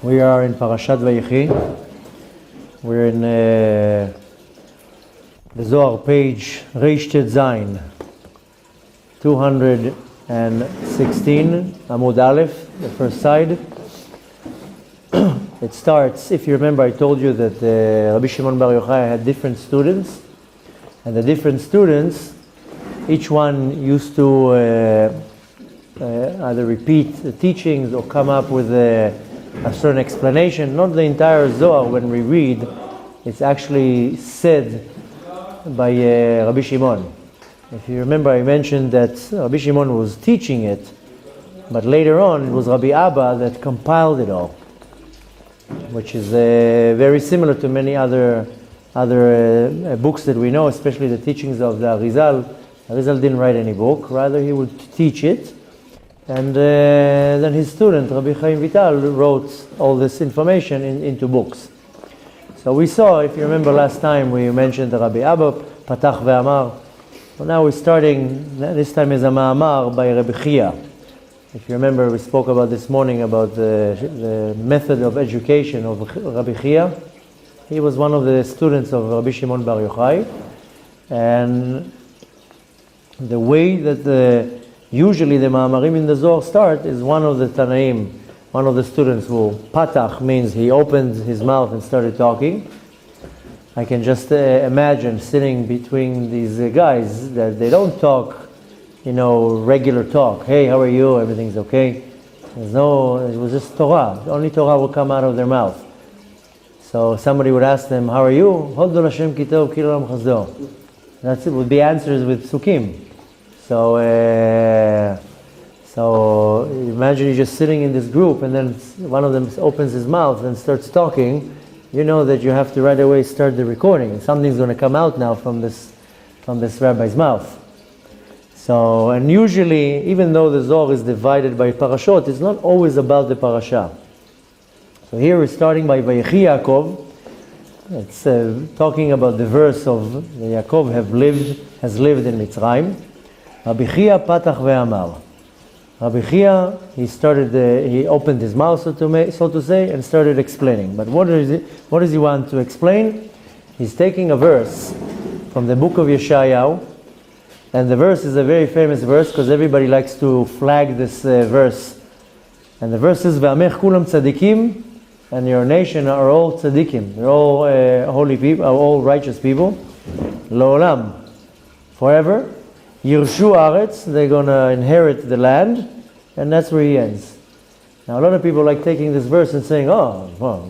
We are in Parashat Vayechi. We're in the Zohar page Reish Tet Zayin 216, Amud Aleph, the first side. It starts, if you remember, I told you that Rabbi Shimon Bar Yochai had different students, and the different students, each one used to either repeat the teachings or come up with a certain explanation. Not the entire Zohar when we read, it's actually said by Rabbi Shimon. If you remember, I mentioned that Rabbi Shimon was teaching it, but later on it was Rabbi Abba that compiled it all, which is very similar to many other books that we know, especially the teachings of the Arizal. Arizal didn't write any book, rather he would teach it. And then his student, Rabbi Chaim Vital, wrote all this information into books. So we saw, if you remember last time, we mentioned the Rabbi Abba, Patach ve'amar. Well, now we're starting, this time is a Ma'amar by Rabbi Chia. If you remember, we spoke about this morning about the method of education of Rabbi Chia. He was one of the students of Rabbi Shimon Bar Yochai. And the way that usually the Ma'amarim in the Zohar start is one of the Tanaim, one of the students who, Patach means he opened his mouth and started talking. I can just imagine sitting between these guys that they don't talk, regular talk. Hey, how are you? Everything's okay. It was just Torah. Only Torah will come out of their mouth. So somebody would ask them, how are you? Hodol Hashem ki tov, ki l'olam chasdo. That's it, would be answers with psukim. So imagine you're just sitting in this group and then one of them opens his mouth and starts talking. You know that you have to right away start the recording. Something's going to come out now from this rabbi's mouth. So, and usually, even though the Zohar is divided by Parashot, it's not always about the Parasha. So here we're starting by Vayechi Yaakov. It's talking about the verse of Yaakov has lived in Mitzrayim. Rabbi Chia patach ve'amar. Rabbi Chia, he opened his mouth, so to say, and started explaining. But what does he want to explain? He's taking a verse from the book of Yeshayahu, and the verse is a very famous verse because everybody likes to flag this verse. And the verse is, Ve'amech kulam tzadikim, and your nation are all tzadikim. They're all holy people, are all righteous people. Lo'olam, forever. Yirshu Aretz, they're going to inherit the land, and that's where he ends. Now a lot of people like taking this verse and saying,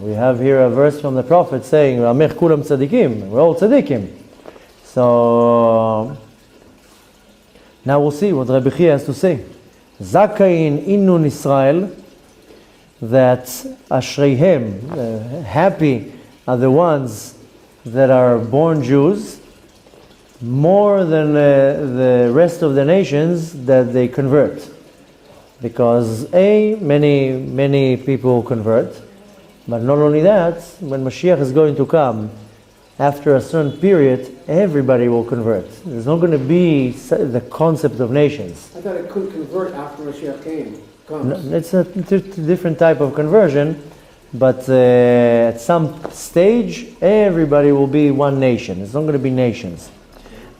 we have here a verse from the prophet saying, Ramech kulam tzadikim, we're all tzadikim. So now we'll see what Rabbi Chia has to say. Zakayin innun Israel, that Ashreihem, happy are the ones that are born Jews, more than the rest of the nations that they convert. Because many people convert, but not only that, when Mashiach is going to come, after a certain period, everybody will convert. There's not going to be the concept of nations. I thought it couldn't convert after Mashiach comes. No, it's a different type of conversion, but at some stage, everybody will be one nation. It's not going to be nations.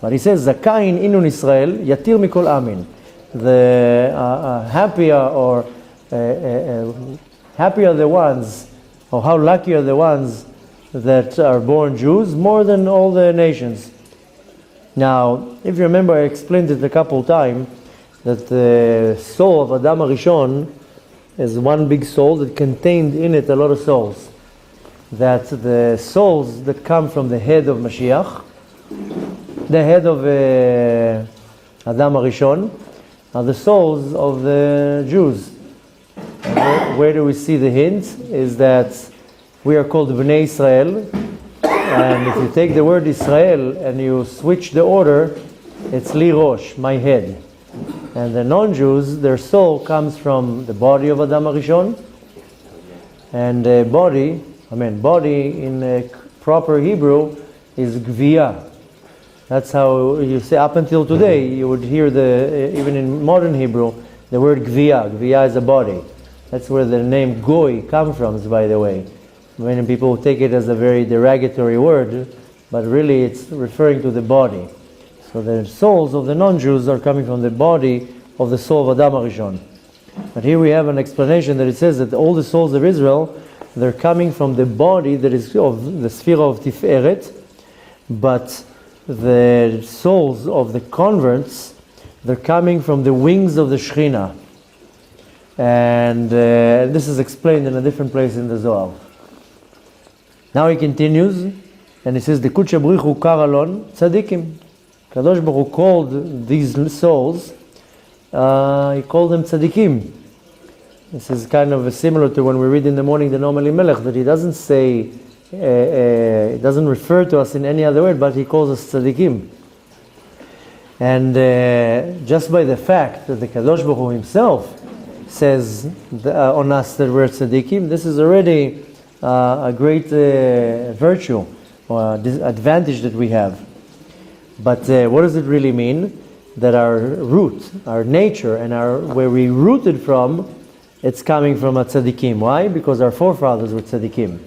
But he says, Zakayin inun Israel, yatir mikol amin. The happy are the ones, or how lucky are the ones that are born Jews, more than all the nations. Now, if you remember, I explained it a couple times, that the soul of Adam HaRishon is one big soul that contained in it a lot of souls. That the souls that come from the head of Mashiach, the head of Adam HaRishon, are the souls of the Jews. Where do we see the hint? Is that we are called Bnei Israel, and if you take the word Israel and you switch the order, it's Li Rosh, my head. And the non-Jews, their soul comes from the body of Adam HaRishon, and body in proper Hebrew is Gviyah. That's how you say, up until today, you would hear even in modern Hebrew, the word Gviyah. Gviyah is a body. That's where the name Goy comes from, by the way. Many people take it as a very derogatory word, but really it's referring to the body. So the souls of the non-Jews are coming from the body of the soul of Adam HaRishon. But here we have an explanation that it says that all the souls of Israel, they're coming from the body that is of the sphere of Tiferet, but the souls of the converts, they're coming from the wings of the Shekhinah. And this is explained in a different place in the Zohar. Now he continues, and he says, the Kutsh Baruch Hu Karalon Tzadikim. Kadosh Baruch Hu called these souls, he called them Tzadikim. This is kind of similar to when we read in the morning the Noam Elimelech, that he doesn't say, he doesn't refer to us in any other word, but he calls us Tzadikim. And just by the fact that the Kadosh Baruch Hu himself says on us that we're Tzadikim, this is already a great virtue or advantage that we have. But what does it really mean? That our root, our nature, and where we rooted from, it's coming from a tzaddikim. Why? Because our forefathers were tzaddikim.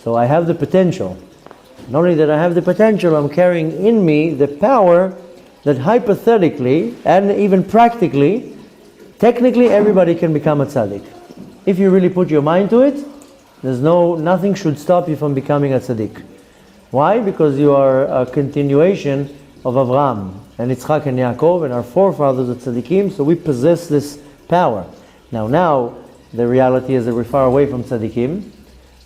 So I have the potential. Not only that I have the potential, I'm carrying in me the power that hypothetically and even practically, technically everybody can become a tzaddik. If you really put your mind to it, nothing should stop you from becoming a tzaddik. Why? Because you are a continuation of Avraham and Yitzchak and Yaakov, and our forefathers are tzaddikim, so we possess this power. Now, the reality is that we're far away from tzaddikim,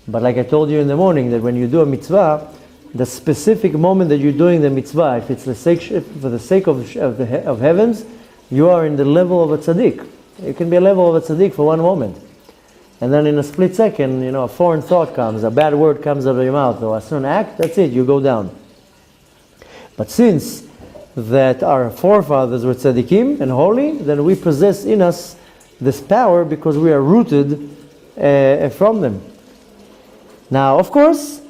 but like I told you in the morning, that when you do a mitzvah, the specific moment that you're doing the mitzvah, if it's for the sake of heavens, you are in the level of a tzaddik. You can be a level of a tzaddik for one moment. And then in a split second, a foreign thought comes, a bad word comes out of your mouth, or a certain act, that's it, you go down. But since that our forefathers were tzaddikim and holy, then we possess in us this power because we are rooted from them. Now, of course,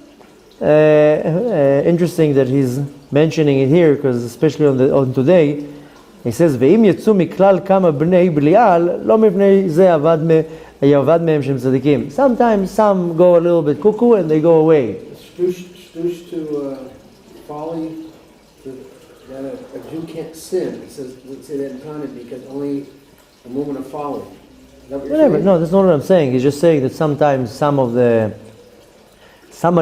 interesting that he's mentioning it here, because especially on today, he says, "Ve'im yetzu miklal kama bnei Belial, lo mipnei ze avad mehem shem tzadikim." Sometimes some go a little bit cuckoo and they go away. Shtush to folly, that a Jew can't sin. It says, we say that in Tana because only a moment of folly. Whatever. No, that's not what I'm saying. He's just saying that sometimes somebody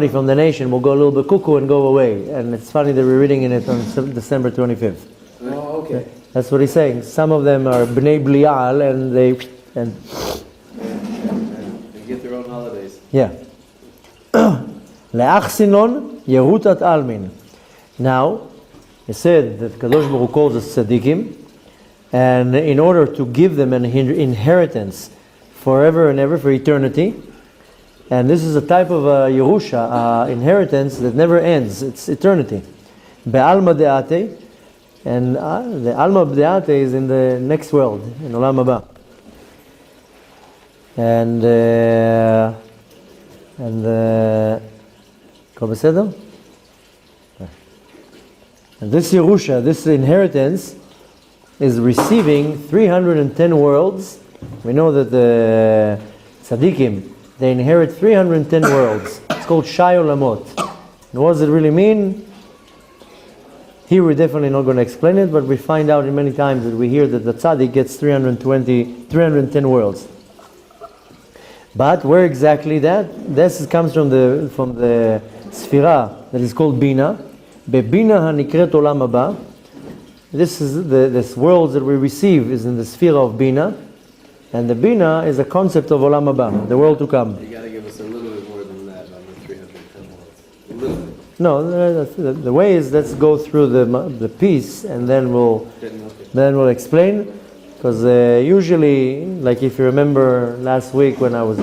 from the nation will go a little bit cuckoo and go away. And it's funny that we're reading in it on December 25th. Oh, okay. That's what he's saying. Some of them are Bnei Belial and they get their own holidays. Yeah. Le'achsinon yerutat almin. Now, he said that Kadosh Baruch Hu calls us tzaddikim, and in order to give them an inheritance forever and ever, for eternity, and this is a type of Yerusha, inheritance that never ends, it's eternity. Be'alma de'ate, and the alma de'ate is in the next world, in Olam Haba. And הכל בסדר? And this Yerusha, this inheritance, is receiving 310 worlds. We know that the Tzadikim, they inherit 310 worlds. It's called Shai Olamot. And what does it really mean? Here we're definitely not going to explain it, but we find out in many times that we hear that the Tzadik gets 310 worlds. But where exactly that? This comes from the Sphira that is called Bina. Bebina hanikret olam haba. This world that we receive is in the sphere of Bina, and the Bina is a concept of Olam Haba, the world to come. You got to give us a little bit more than that on the 310 words. A little bit. No, the way is, let's go through the piece, and then we'll explain. Because usually, like if you remember last week when I was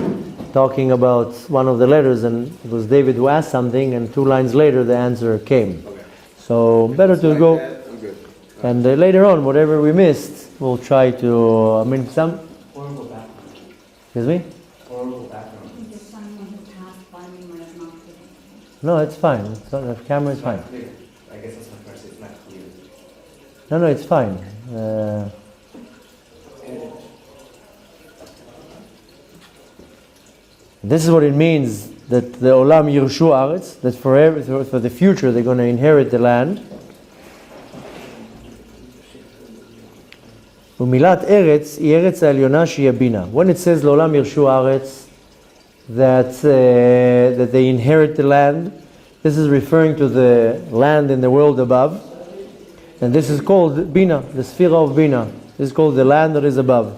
talking about one of the letters, and it was David who asked something, and 2 lines later the answer came. Okay. So better to like go. That, I'm good. And later on, whatever we missed, we'll try to. Some. Horrible background. Excuse me? Horrible background. No, it's fine. The camera is fine. I guess that's my first. It's not clear. No, it's fine. This is what it means that the Olam Yirshu Aretz, that forever, for the future, they're going to inherit the land. Umilat Eretz, Eretz Alyona Sheyabina. When it says L'Olam Yirshu Aretz, that they inherit the land, this is referring to the land in the world above. And this is called Bina, the sphere of Bina. This is called the land that is above.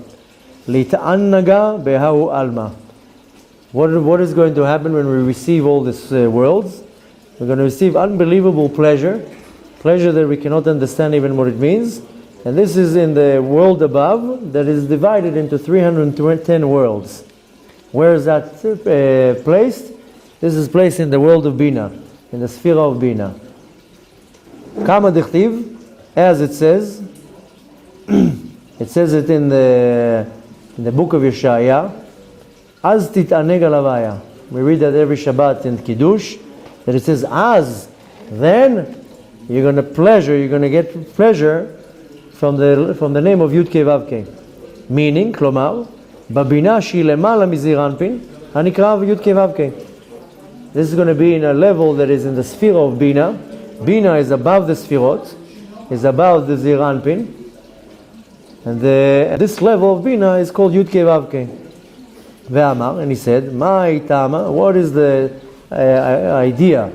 Lita'annaga behahu alma. What is going to happen when we receive all these worlds? We're going to receive unbelievable pleasure that we cannot understand even what it means. And this is in the world above that is divided into 310 worlds. Where is that placed? This is placed in the world of Bina, in the sphere of Bina. Kama dichtiv, as it says, it says it in the book of Yeshaya, Az tit'aneg alavaya. We read that every Shabbat in Kiddush, that it says, Az, then you're going to get pleasure from the name of Yud Kei Vav Kei. Meaning, klomar, babina shi lemala mizir anpin, hanikra Yud Kei Vav Kei. This is going to be in a level that is in the sphere of Bina. Bina is above the Sfirot, is above the Zir Anpin. And this level of Bina is called Yud Kei Vav Kei. Ve'amar, and he said, Ma'ai Tama, what is the idea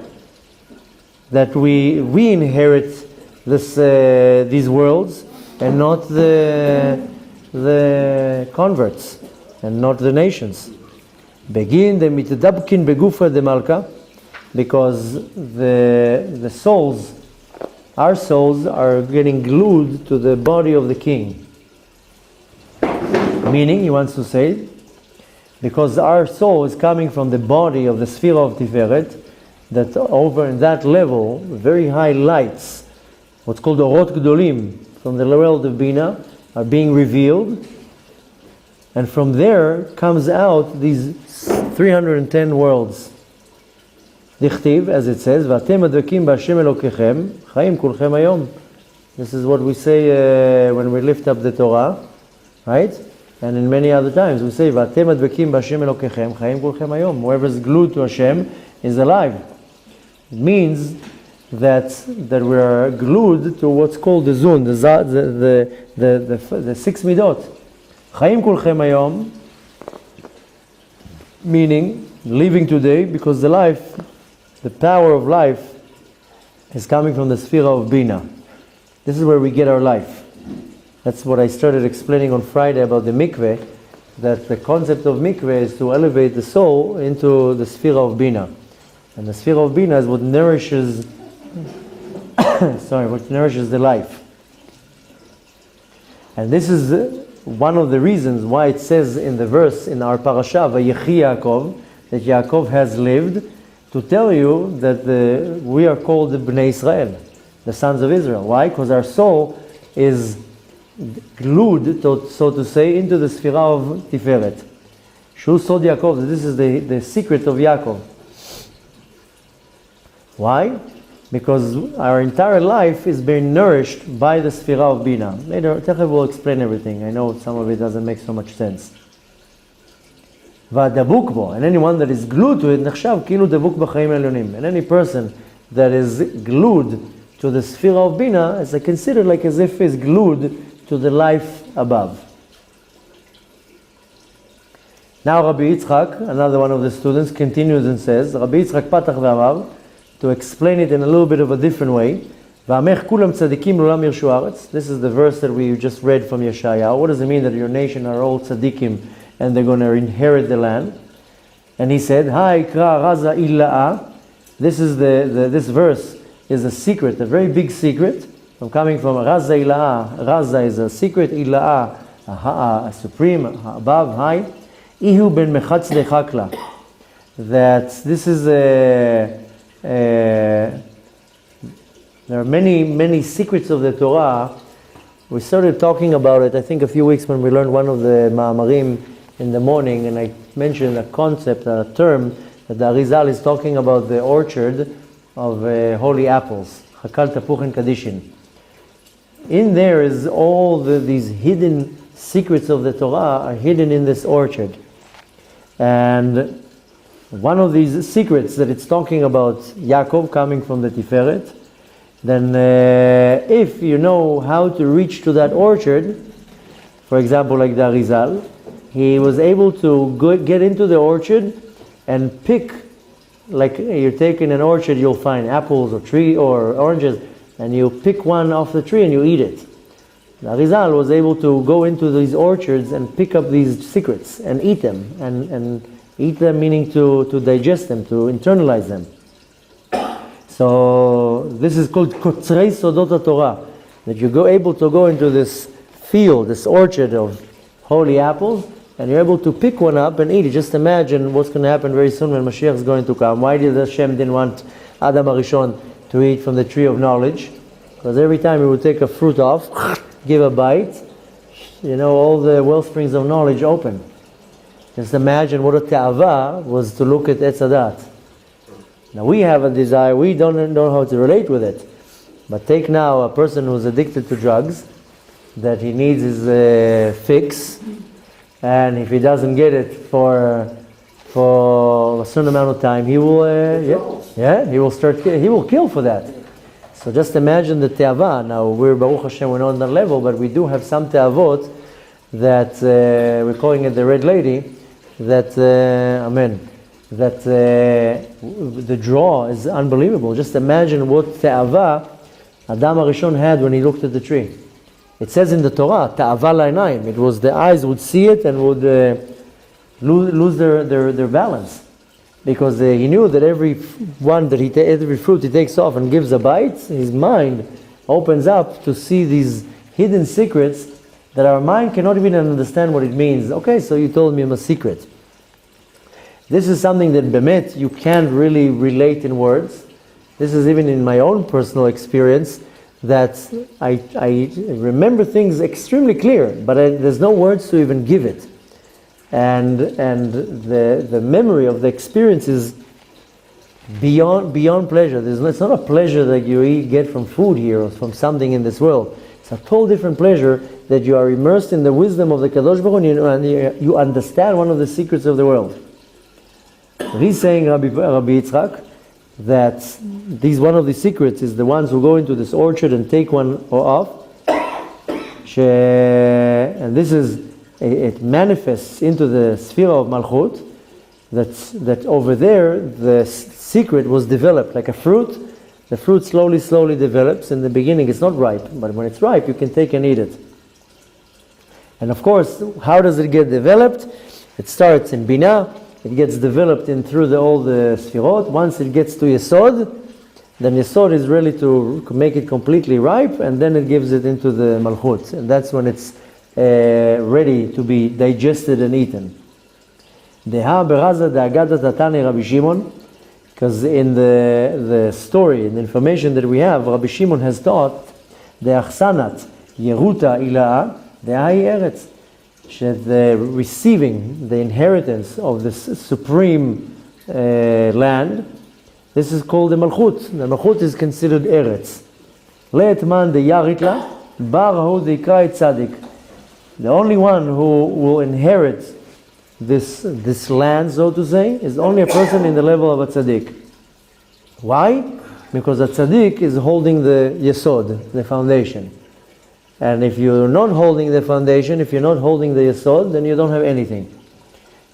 that we inherit these worlds and not the converts and not the nations? Begin the mitadabkin begufa de malka, because the souls, our souls, are getting glued to the body of the king. Meaning, he wants to say, because our soul is coming from the body of the sphere of Tiferet, that over in that level, very high lights, what's called orot gdolim, from the world of Bina, are being revealed. And from there comes out these 310 worlds. Dichtiv, as it says, V'atem advekim b'Hashem Elokechem, chayim kulchem hayom. This is what we say when we lift up the Torah, right? And in many other times we say, V'atem advekim b'Hashem Elokechem, chayim kulchem hayom. Whoever is glued to Hashem is alive. It means that we are glued to what's called the zun, the 6 midot. Chayim kulchem hayom, meaning living today, because the power of life is coming from the sphere of Bina. This is where we get our life. That's what I started explaining on Friday about the mikveh, that the concept of mikveh is to elevate the soul into the sphere of Bina. And the sphere of Bina is what nourishes the life. And this is one of the reasons why it says in the verse in our Parasha, Vayechi Yaakov, that Yaakov has lived, to tell you that we are called the Bnei Israel, the sons of Israel. Why? Because our soul is glued, so to say, into the sphere of Tiferet. Shu Sod Yaakov, this is the secret of Yaakov. Why? Because our entire life is being nourished by the sphere of Bina. Later, Techev will explain everything. I know some of it doesn't make so much sense. V'adabuk bo, and anyone that is glued to it, nechshav kilu dabuk b'chaim elyonim. And any person that is glued to the sphere of Bina is considered like as if he's glued to the life above. Now Rabbi Yitzchak, another one of the students, continues and says, Rabbi Yitzchak patach ve'amav, to explain it in a little bit of a different way. V'amech kulam tzadikim l'olam yirshu aretz. This is the verse that we just read from Yeshaya. What does it mean that your nation are all tzadikim and they're going to inherit the land? And he said, "Ha ikra raza illa'a." This is this verse is a secret, a very big secret. I'm coming from raza illa'a. Raza is a secret, illa'a a supreme, above, high. Ihu ben mechatz lechakla. That this is there are many secrets of the Torah. We started talking about it, I think, a few weeks when we learned one of the Ma'amarim in the morning, and I mentioned a concept, a term, that the Arizal is talking about the orchard of holy apples, Hakal Tapuch and Kadishin. In there is all these hidden secrets of the Torah are hidden in this orchard. And one of these secrets that it's talking about Yaakov coming from the Tiferet, then if you know how to reach to that orchard, for example, like the Arizal, he was able to get into the orchard and pick, like you're taking an orchard, you'll find apples or tree or oranges, and you pick one off the tree and you eat it. The Arizal was able to go into these orchards and pick up these secrets and eat them, and eat them meaning to digest them, to internalize them. So this is called Kotzrei Sodot HaTorah, that you go able to go into this field, this orchard of holy apples, and you're able to pick one up and eat it. Just imagine what's going to happen very soon when Mashiach is going to come. Why did Hashem didn't want Adam HaRishon to eat from the tree of knowledge? Because every time he would take a fruit off, give a bite, all the well springs of knowledge open. Just imagine what a ta'ava was to look at Etz Hadat. Now we have a desire, we don't know how to relate with it. But take now a person who's addicted to drugs, that he needs his fix, and if he doesn't get it for a certain amount of time, he will he will kill for that. So just imagine the te'ava. Now we're Baruch Hashem, we're not on that level, but we do have some te'avot that we're calling it the red lady, that the draw is unbelievable. Just imagine what te'ava Adam HaRishon had when he looked at the tree. It says in the Torah, ta'ava la'inayim. It was the eyes would see it and would lose their balance, because he knew that every fruit he takes off and gives a bite, his mind opens up to see these hidden secrets that our mind cannot even understand what it means. Okay, so you told me I'm a secret. This is something that bemet you can't really relate in words. This is even in my own personal experience, that I remember things extremely clear, but there's no words to even give it. And the memory of the experience is beyond pleasure. It's not a pleasure that you get from food here or from something in this world. It's a total different pleasure that you are immersed in the wisdom of the Kadosh Baruch Hu, and you understand one of the secrets of the world. He's saying, Rabbi Yitzchak, that one of the secrets is the ones who go into this orchard and take one off, and this is, it manifests into the sphere of Malchut, that over there the secret was developed like a fruit. The fruit slowly develops. In the beginning it's not ripe, but when it's ripe you can take and eat it. And of course, how does it get developed? It starts in Binah, it gets developed through all the Sfirot. Once it gets to Yesod, then Yesod is ready to make it completely ripe, and then it gives it into the Malchut. And that's when it's ready to be digested and eaten. Because in the story, in the information that we have, Rabbi Shimon has taught the Achsanat Yeruta Ila'a De'ai Eretz, the receiving the inheritance of this supreme land. This is called the Malchut. The Malchut is considered Eretz. Le'etman de Yaritla Barahu De'ikrai Tzadik. The only one who will inherit this land, so to say, is only a person in the level of a tzaddik. Why? Because a tzaddik is holding the yesod, the foundation. And if you're not holding the foundation, if you're not holding the yesod, then you don't have anything.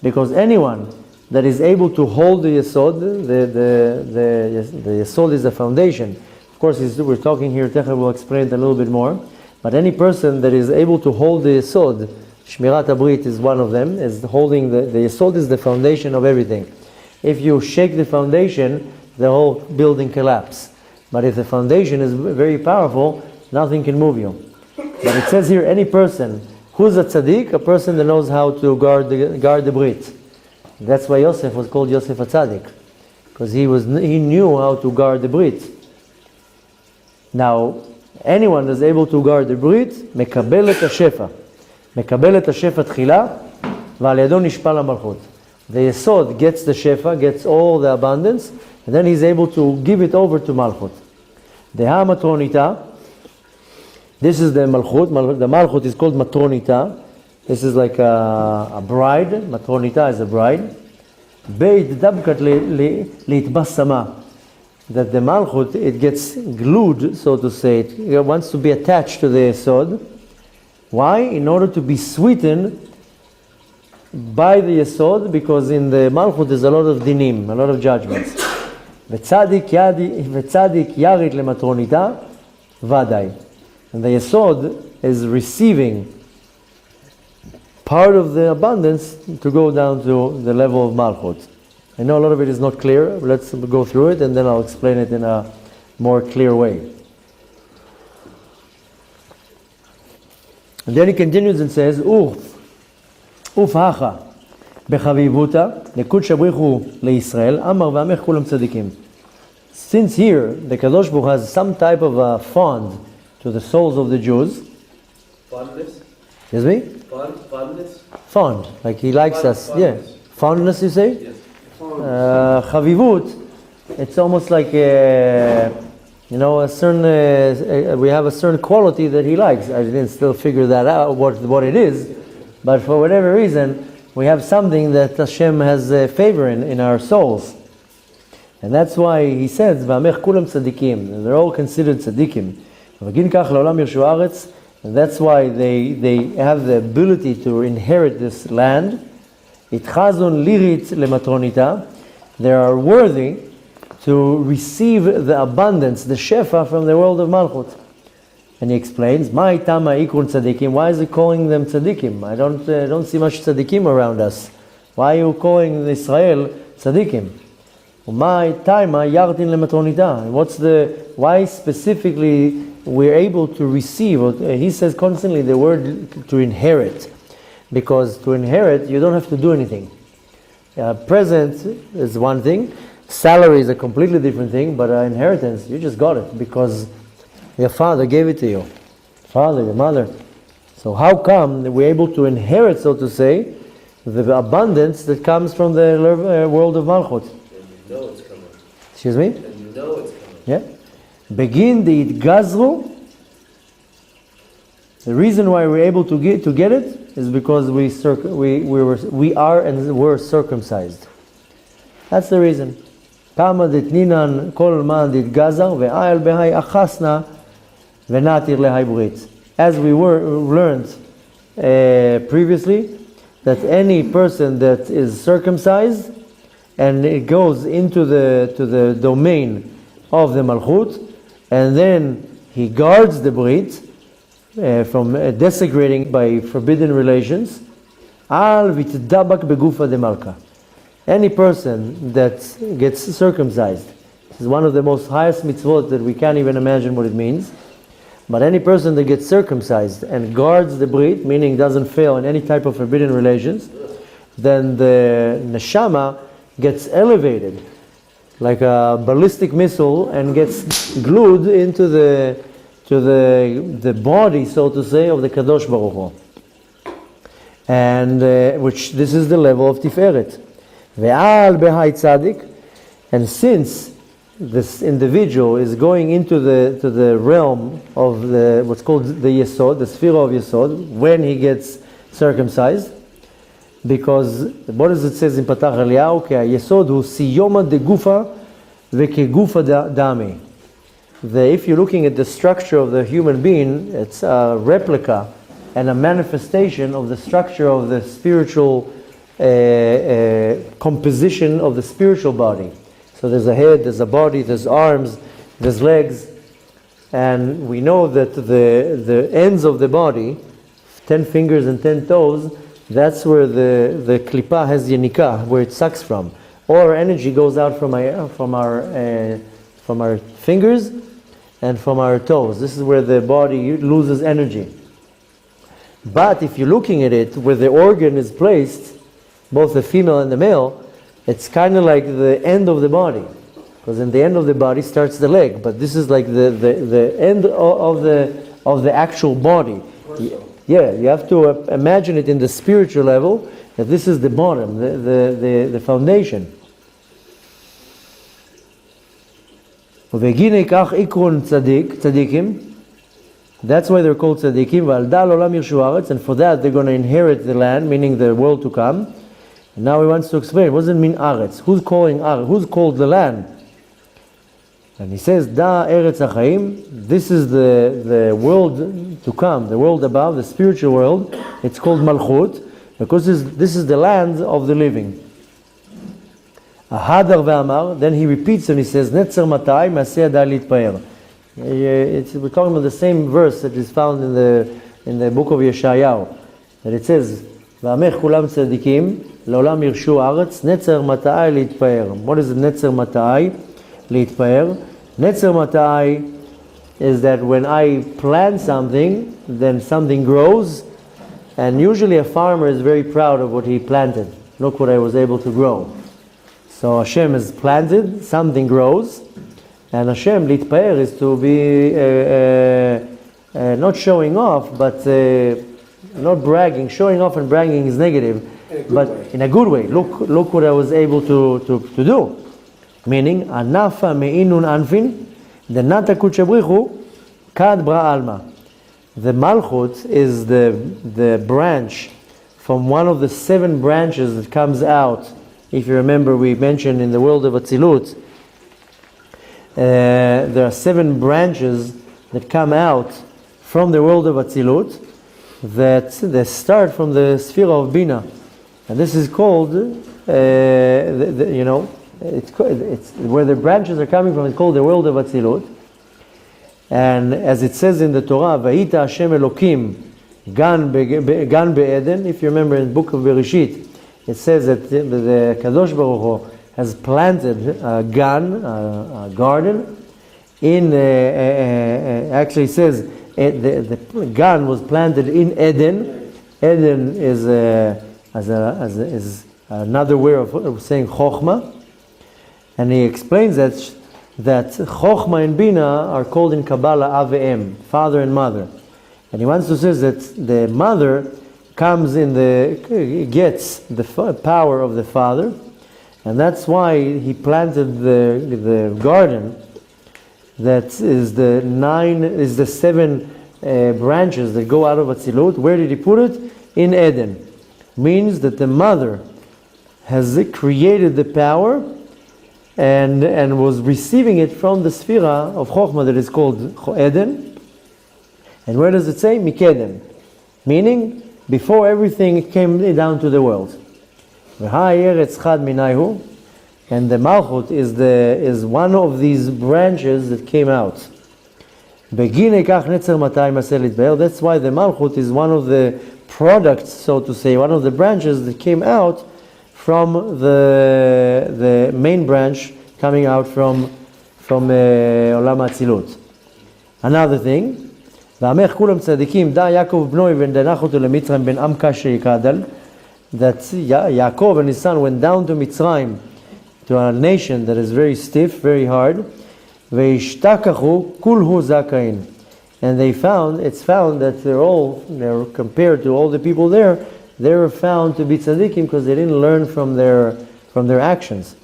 Because anyone that is able to hold the yesod, the yesod is the foundation. Of course, we're talking here, Techa will explain it a little bit more. But any person that is able to hold the yesod, Shmirat Abrit is one of them, is holding the yesod is the foundation of everything. If you shake the foundation, the whole building collapses. But if the foundation is very powerful, nothing can move you. But it says here, any person who's a tzaddik, a person that knows how to guard the Brit. That's why Yosef was called Yosef a tzaddik, because he knew how to guard the Brit. Now, anyone that's able to guard the Brit, מקבל את השפע. מקבל את השפע תחילה, ועל ידו נשפע למלכות. The Yesod gets the shefa, gets all the abundance, and then he's able to give it over to Malchut. The Ha-Matronita, this is the Malchut. The Malchut is called Matronita. This is like a bride. Matronita is a bride. Beit dabkat leitbassama. That the malchut, it gets glued, so to say. It wants to be attached to the yesod. Why? In order to be sweetened by the yesod, because in the malchut there's a lot of dinim, a lot of judgments. V'tzadik yarit lematronita vaday. And the yesod is receiving part of the abundance to go down to the level of malchut. I know a lot of it is not clear. Let's go through it and then I'll explain it in a more clear way. And then he continues and says, hacha bechavivuta lekut shabrichu leIsrael amar v'amech kulam tzadikim. Since here the Kadosh Baruch Hu has some type of a fond to the souls of the Jews. Fondness? Excuse me? Fondness? Fond, like he likes us. Yeah. Fondness, you say? Yes. Chavivut, it's almost like a certain. We have a certain quality that he likes. I didn't still figure that out what it is, but for whatever reason, we have something that Hashem has favor in our souls, and that's why he says, "V'amech kulam tzadikim." They're all considered tzadikim. V'gin kach leolam yirshu haaretz, and that's why they have the ability to inherit this land. Itchazon lirit lematronita. They are worthy to receive the abundance, the shefa from the world of malchut. And he explains, "My tama ikrun tzadikim." Why is he calling them tzadikim? I don't see much tzadikim around us. Why are you calling Israel tzadikim? My tama yartin lematronita. Why specifically we're able to receive? He says constantly the word to inherit. Because to inherit, you don't have to do anything. Present is one thing, salary is a completely different thing, but inheritance, you just got it because your father gave it to you. Father, your mother. So how come that we're able to inherit, so to say, the abundance that comes from the world of Malchut? And you know it's coming. Excuse me? And you know it's coming. Yeah. Begin the itgazru. The reason why we're able to get it is because we are and were circumcised. That's the reason. Kama ditninan kol man ditgazar ve'ayal behai achasna ve'natir lehai brit. As we learned previously, that any person that is circumcised and it goes into the domain of the malchut, and then he guards the brit from desecrating by forbidden relations. Al vitdabak begufa de malka. Any person that gets circumcised, this is one of the most highest mitzvot that we can't even imagine what it means. But any person that gets circumcised and guards the brit, meaning doesn't fail in any type of forbidden relations, then the neshama gets elevated like a ballistic missile and gets glued into the body, so to say, of the Kadosh Baruch Hu. And which this is the level of Tiferet. Ve'al behai tzadik. And since this individual is going into the realm of what's called the Yesod, the sphere of Yesod, when he gets circumcised, because what does it says in Patach Eliyahu? Ke Yesod hu siyoma de gufa veke gufa dami. If you're looking at the structure of the human being, it's a replica and a manifestation of the structure of the spiritual composition of the spiritual body. So there's a head, there's a body, there's arms, there's legs, and we know that the ends of the body, 10 fingers and 10 toes, that's where the klipa has yenika, where it sucks from. All our energy goes out from our fingers and from our toes. This is where the body loses energy. But if you're looking at it, where the organ is placed, both the female and the male, it's kind of like the end of the body. Because in the end of the body starts the leg. But this is like the end of the actual body. Yeah, you have to imagine it in the spiritual level, that this is the bottom, the foundation. That's why they're called tzadikim. And for that they're going to inherit the land, meaning the world to come. And now he wants to explain, what does it mean Aretz? Who's calling Aretz? Who's called the land? And he says, Da Eretz HaChaim, this is the world to come, the world above, the spiritual world. It's called Malchut, because this is the land of the living. Ahadar ve'amar, then he repeats and he says, Netzer matai ma'aseh adai litpaer. We're talking about the same verse that is found in the book of Yeshayahu. That it says, Va'amech kulam tzadikim, le'olam yirshu aretz, netzer matai litpaer. What is netzer matai litpaer? Netzer matai is that when I plant something, then something grows, and usually a farmer is very proud of what he planted. Look what I was able to grow. So Hashem has planted, something grows, and Hashem, litpaer, is to be not showing off, but not bragging. Showing off and bragging is negative, but in a good way. Look what I was able to do. Meaning, anafa me'inun anfin, the nata kuchabrichu, kad bra alma. The malchut is the branch from one of the 7 branches that comes out. If you remember, we mentioned in the world of Atzilut, there are 7 branches that come out from the world of Atzilut that they start from the sphere of Bina, and this is called, it's where the branches are coming from. It's called the world of Atzilut, and as it says in the Torah, Vayita Hashem Elokim gan be'eden. If you remember in the book of Bereshit, it says that the Kadosh Baruch Hu has planted a garden. Actually, it says the gan was planted in Eden. Eden is another way of saying Chochmah, and he explains that Chochmah and Bina are called in Kabbalah Av ve'em, father and mother, and he wants to say that the mother gets the power of the father, and that's why he planted the garden. That is the 7 branches that go out of Atzilut. Where did he put it? In Eden. Means that the mother has created the power and was receiving it from the Sphira of Chochmah that is called Eden. And where does it say? Mikedem. Meaning, before everything came down to the world. And the Malchut is one of these branches that came out. That's why the Malchut is one of the products, so to say, one of the branches that came out from the main branch coming out from Olam Atzilut. Another thing, that Yaakov and his son went down to Mitzrayim, to a nation that is very stiff, very hard. And it's found that they're compared to all the people there, they're found to be tzadikim because they didn't learn from their actions.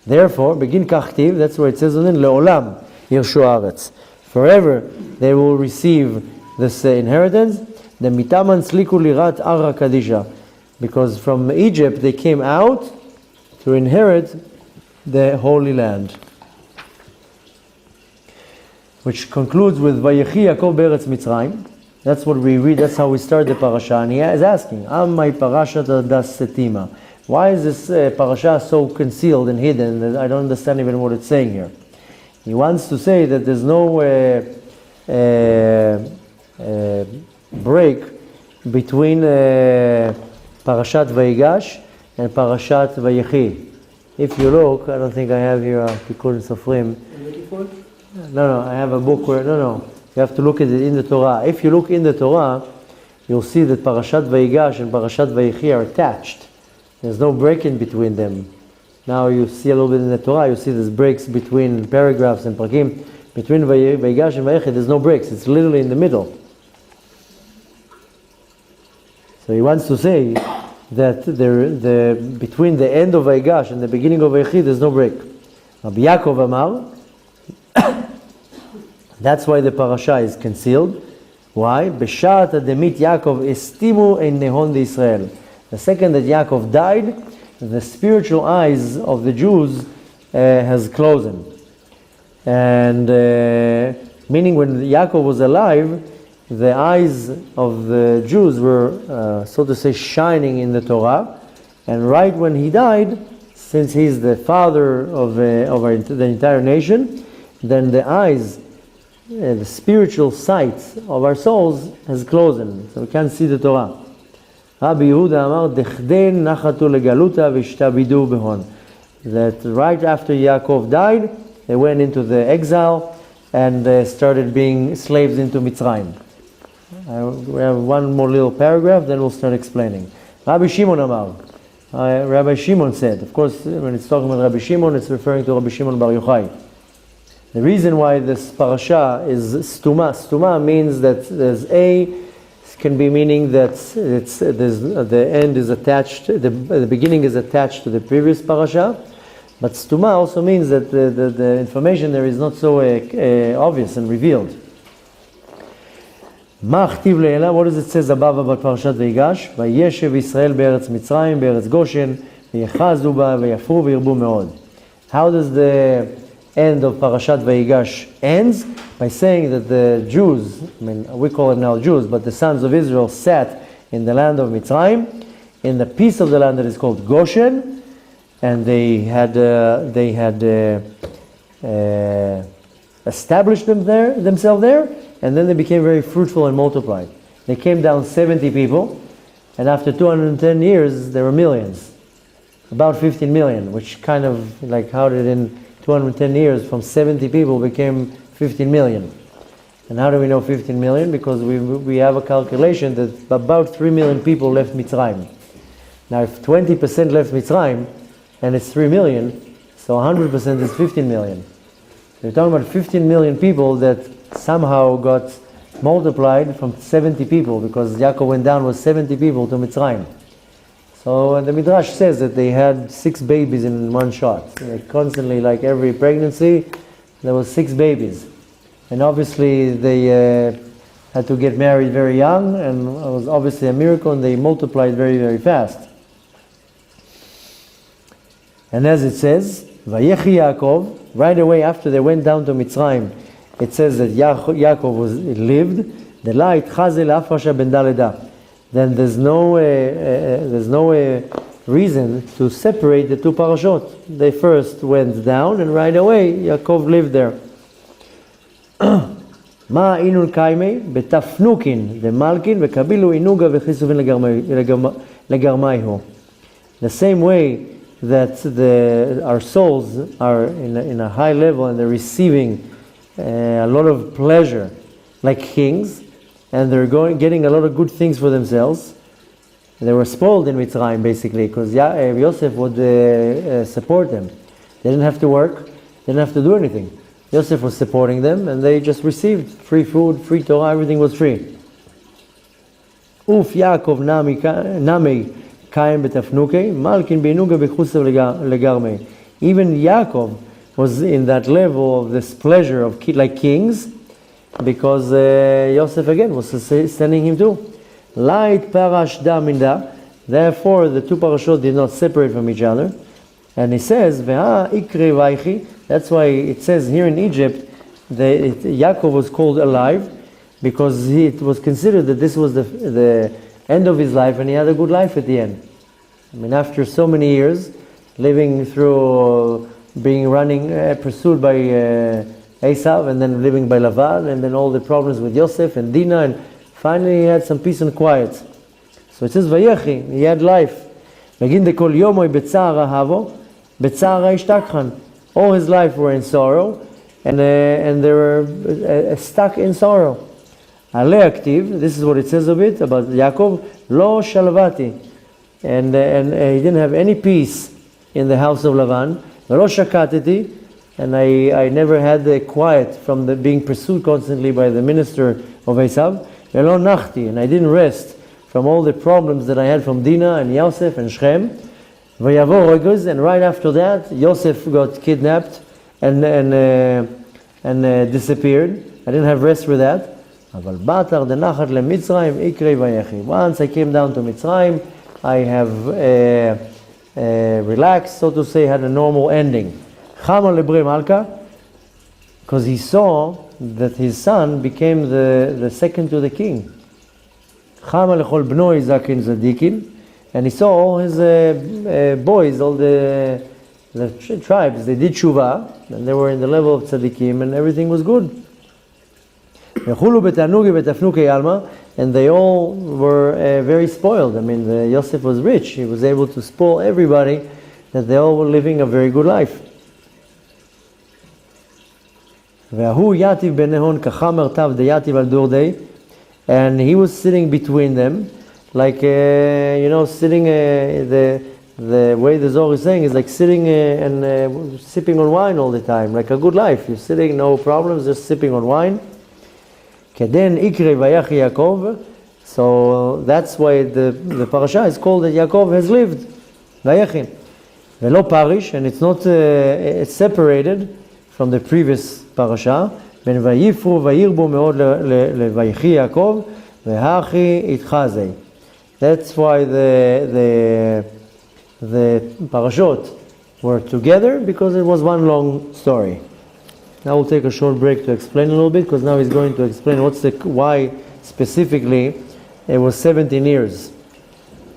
Therefore, begin kachtiv, that's where it says on it, le'olam yirshu aretz. Forever they will receive this inheritance. The mitaman sliku lirat ara kadisha, because from Egypt they came out to inherit the Holy Land. Which concludes with Vayechi Yaakov be'eretz Mitzrayim. That's what we read, that's how we start the parasha. And he is asking, Amai parashat das setima. Why is this parasha so concealed and hidden that I don't understand even what it's saying here? He wants to say that there's no break between Parashat Vayigash and Parashat Vayechi. If you look, I don't think I have here Tikkun Sofrim. No, I have a book where, you have to look at it in the Torah. If you look in the Torah, you'll see that Parashat Vayigash and Parashat Vayechi are attached. There's no break in between them. Now you see a little bit in the Torah, you see there's breaks between paragraphs and prakim. Between Vayigash and Vayechi, there's no breaks. It's literally in the middle. So he wants to say that between the end of Vayigash and the beginning of Vayechi, there's no break. Rabbi Yaakov Amar, that's why the parasha is concealed. Why? Beshat ademit Yaakov estimu ein nehon de Israel. The second that Yaakov died, the spiritual eyes of the Jews has closed. And meaning when Yaakov was alive, the eyes of the Jews were, so to say, shining in the Torah. And right when he died, since he's the father of the entire nation, then the eyes, the spiritual sight of our souls has closed. So we can't see the Torah. Rabbi Yehuda Amar, Dechden nachatu legaluta v'ishtabidu behon. That right after Yaakov died, they went into the exile and started being slaves into Mitzrayim. We have one more little paragraph, then we'll start explaining. Rabbi Shimon Amar. Rabbi Shimon said, of course, when it's talking about Rabbi Shimon, it's referring to Rabbi Shimon Bar Yochai. The reason why this parasha is stuma. Stuma means that there's can be meaning that the end is attached, the beginning is attached to the previous parasha, but stuma also means that the information there is not so obvious and revealed. What does it say above about Parashat Vayechi? Vayechi Yisrael be'eretz Mitzrayim, be'eretz Goshen, v'yechazu ba, v'yafru v'yirbu me'od. How does the end of Parashat Vayechi ends? By saying that the Jews, we call it now Jews, but the sons of Israel sat in the land of Mitzrayim, in the piece of the land that is called Goshen, and they had established themselves there, and then they became very fruitful and multiplied. They came down 70 people, and after 210 years, there were millions. About 15 million, which kind of, like how did in 210 years from 70 people became 15 million. And how do we know 15 million? Because we have a calculation that about 3 million people left Mitzrayim. Now if 20% left Mitzrayim, and it's 3 million, so 100% is 15 million. So we're talking about 15 million people that somehow got multiplied from 70 people, because Yaakov went down with 70 people to Mitzrayim. So the Midrash says that they had 6 babies in one shot. Like constantly, like every pregnancy, there was 6 babies. And obviously they had to get married very young, and it was obviously a miracle, and they multiplied very, very fast. And as it says, Vayechi Yaakov, right away after they went down to Mitzrayim, it says that Yaakov lived. The light chazel afrasha ben daleda. Then there's no reason to separate the two parashot. They first went down, and right away Yaakov lived there. Ma inul kaime betafnukin the malkin vekabilu inuga vechisuvin legarmaihu. The same way that our souls are in a high level, and they're receiving a lot of pleasure like kings, and they're getting a lot of good things for themselves. They were spoiled in Mitzrayim basically, because Yosef would support them. They didn't have to work, they didn't have to do anything. Yosef was supporting them, and they just received free food, free Torah, everything was free. Uf Yaakov nami kaim betafnuke malkin beinuga bechusav legarmei. Even Yaakov was in that level of this pleasure of like kings, because Yosef again was sending him too. Light parash daminda. Therefore, the two parashot did not separate from each other. And he says, "Veha ikre Vayechi." That's why it says here in Egypt, Yaakov was called alive, because it was considered that this was the end of his life, and he had a good life at the end. I mean, after so many years, living through pursued by Esav, and then living by Lavan, and then all the problems with Yosef and Dinah, and finally he had some peace and quiet. So it says Vayechi, he had life. All his life were in sorrow, and they were stuck in sorrow. This is what it says a bit about Yaakov. Lo shalvati, and he didn't have any peace in the house of Lavan. Lo shakatiti, and I never had the quiet from being pursued constantly by the minister of Esav. Lo nachti, and I didn't rest from all the problems that I had from Dinah and Yosef and Shechem. And right after that, Yosef got kidnapped and disappeared. I didn't have rest for that. Once I came down to Mitzrayim, I have relaxed, so to say, had a normal ending. Chama lebre malka, because he saw that his son became the second to the king. Chama lechol bnoi zaken tzadikim, and he saw all his boys, all the tribes, they did tshuva, and they were in the level of tzadikim, and everything was good. And they all were very spoiled. I mean, Yosef was rich. He was able to spoil everybody, that they all were living a very good life. And he was sitting between them, like, sitting, the way the Zohar is saying is like sitting and sipping on wine all the time, like a good life. You're sitting, no problems, just sipping on wine. Keden ikre Vayechi Yaakov. So that's why the Parasha is called that Yaakov has lived. Vayechi. Velo parish, and it's not it's separated from the previous Parasha. Ben vayifru vayirbu meod levayechi Yaakov vehachi itchazei. That's why the Parashot were together, because it was one long story. Now we'll take a short break to explain a little bit, because now he's going to explain why specifically it was 17 years.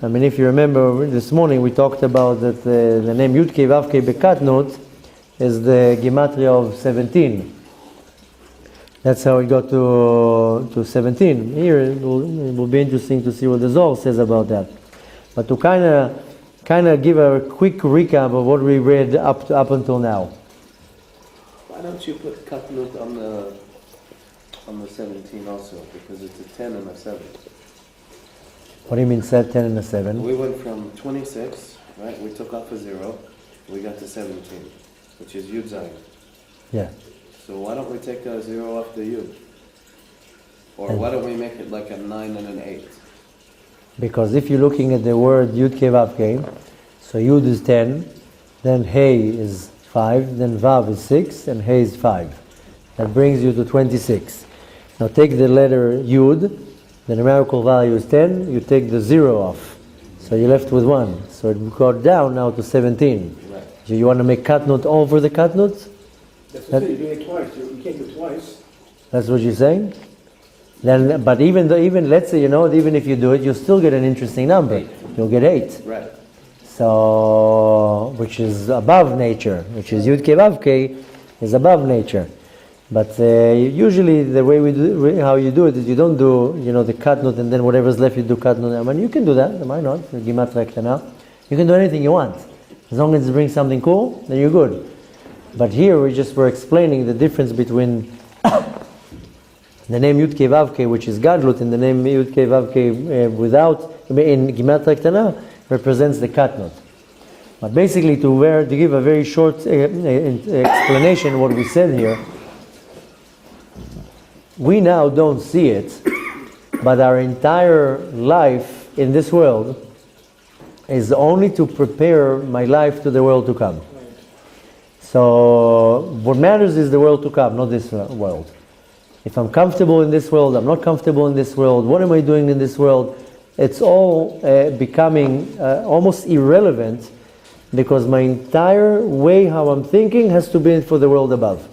I mean, if you remember this morning we talked about that the name Yud-Kei Vav-Kei Bekatnot is the gematria of 17. That's how it got to 17. Here it will be interesting to see what the Zohar says about that. But to kind of give a quick recap of what we read up until now. Why don't you put Katnut on the 17 also? Because it's a 10 and a 7. What do you mean set 10 and a 7? We went from 26, right? We took off a 0. We got to 17, which is Yud Zayin. Yeah. So why don't we take a 0 off the Yud? Or why don't we make it like a 9 and an 8? Because if you're looking at the word Yud Kei Vav Kei, so Yud is 10, then Hey is 5, then Vav is 6, and Hey is 5. That brings you to 26. Now take the letter Yud, the numerical value is 10, you take the 0 off. So you're left with 1. So it got down now to 17. Right. So you want to make Katnut over the Katnut? That's the thing, you're doing it twice. You can't do it twice. That's what you're saying? Then, but even let's say, even if you do it, you'll still get an interesting number. 8. You'll get 8. Right. So, which is above nature, which is Yud Kei Vav Kei is above nature. But usually the way how you do it is you don't do, the Katnut and then whatever's left you do Katnut. I mean, you can do that, why not? Gematria Ktana. You can do anything you want. As long as it brings something cool, then you're good. But here we just were explaining the difference between the name Yud Kei Vav Kei, which is Gadlut, and the name Yud Kei Vav Kei in Gematria Ktana represents the Katnut. But basically to give a very short explanation of what we said here, we now don't see it, but our entire life in this world is only to prepare my life to the world to come. So what matters is the world to come, not this world. If I'm comfortable in this world, I'm not comfortable in this world, what am I doing in this world? It's all becoming almost irrelevant, because my entire way how I'm thinking has to be for the world above.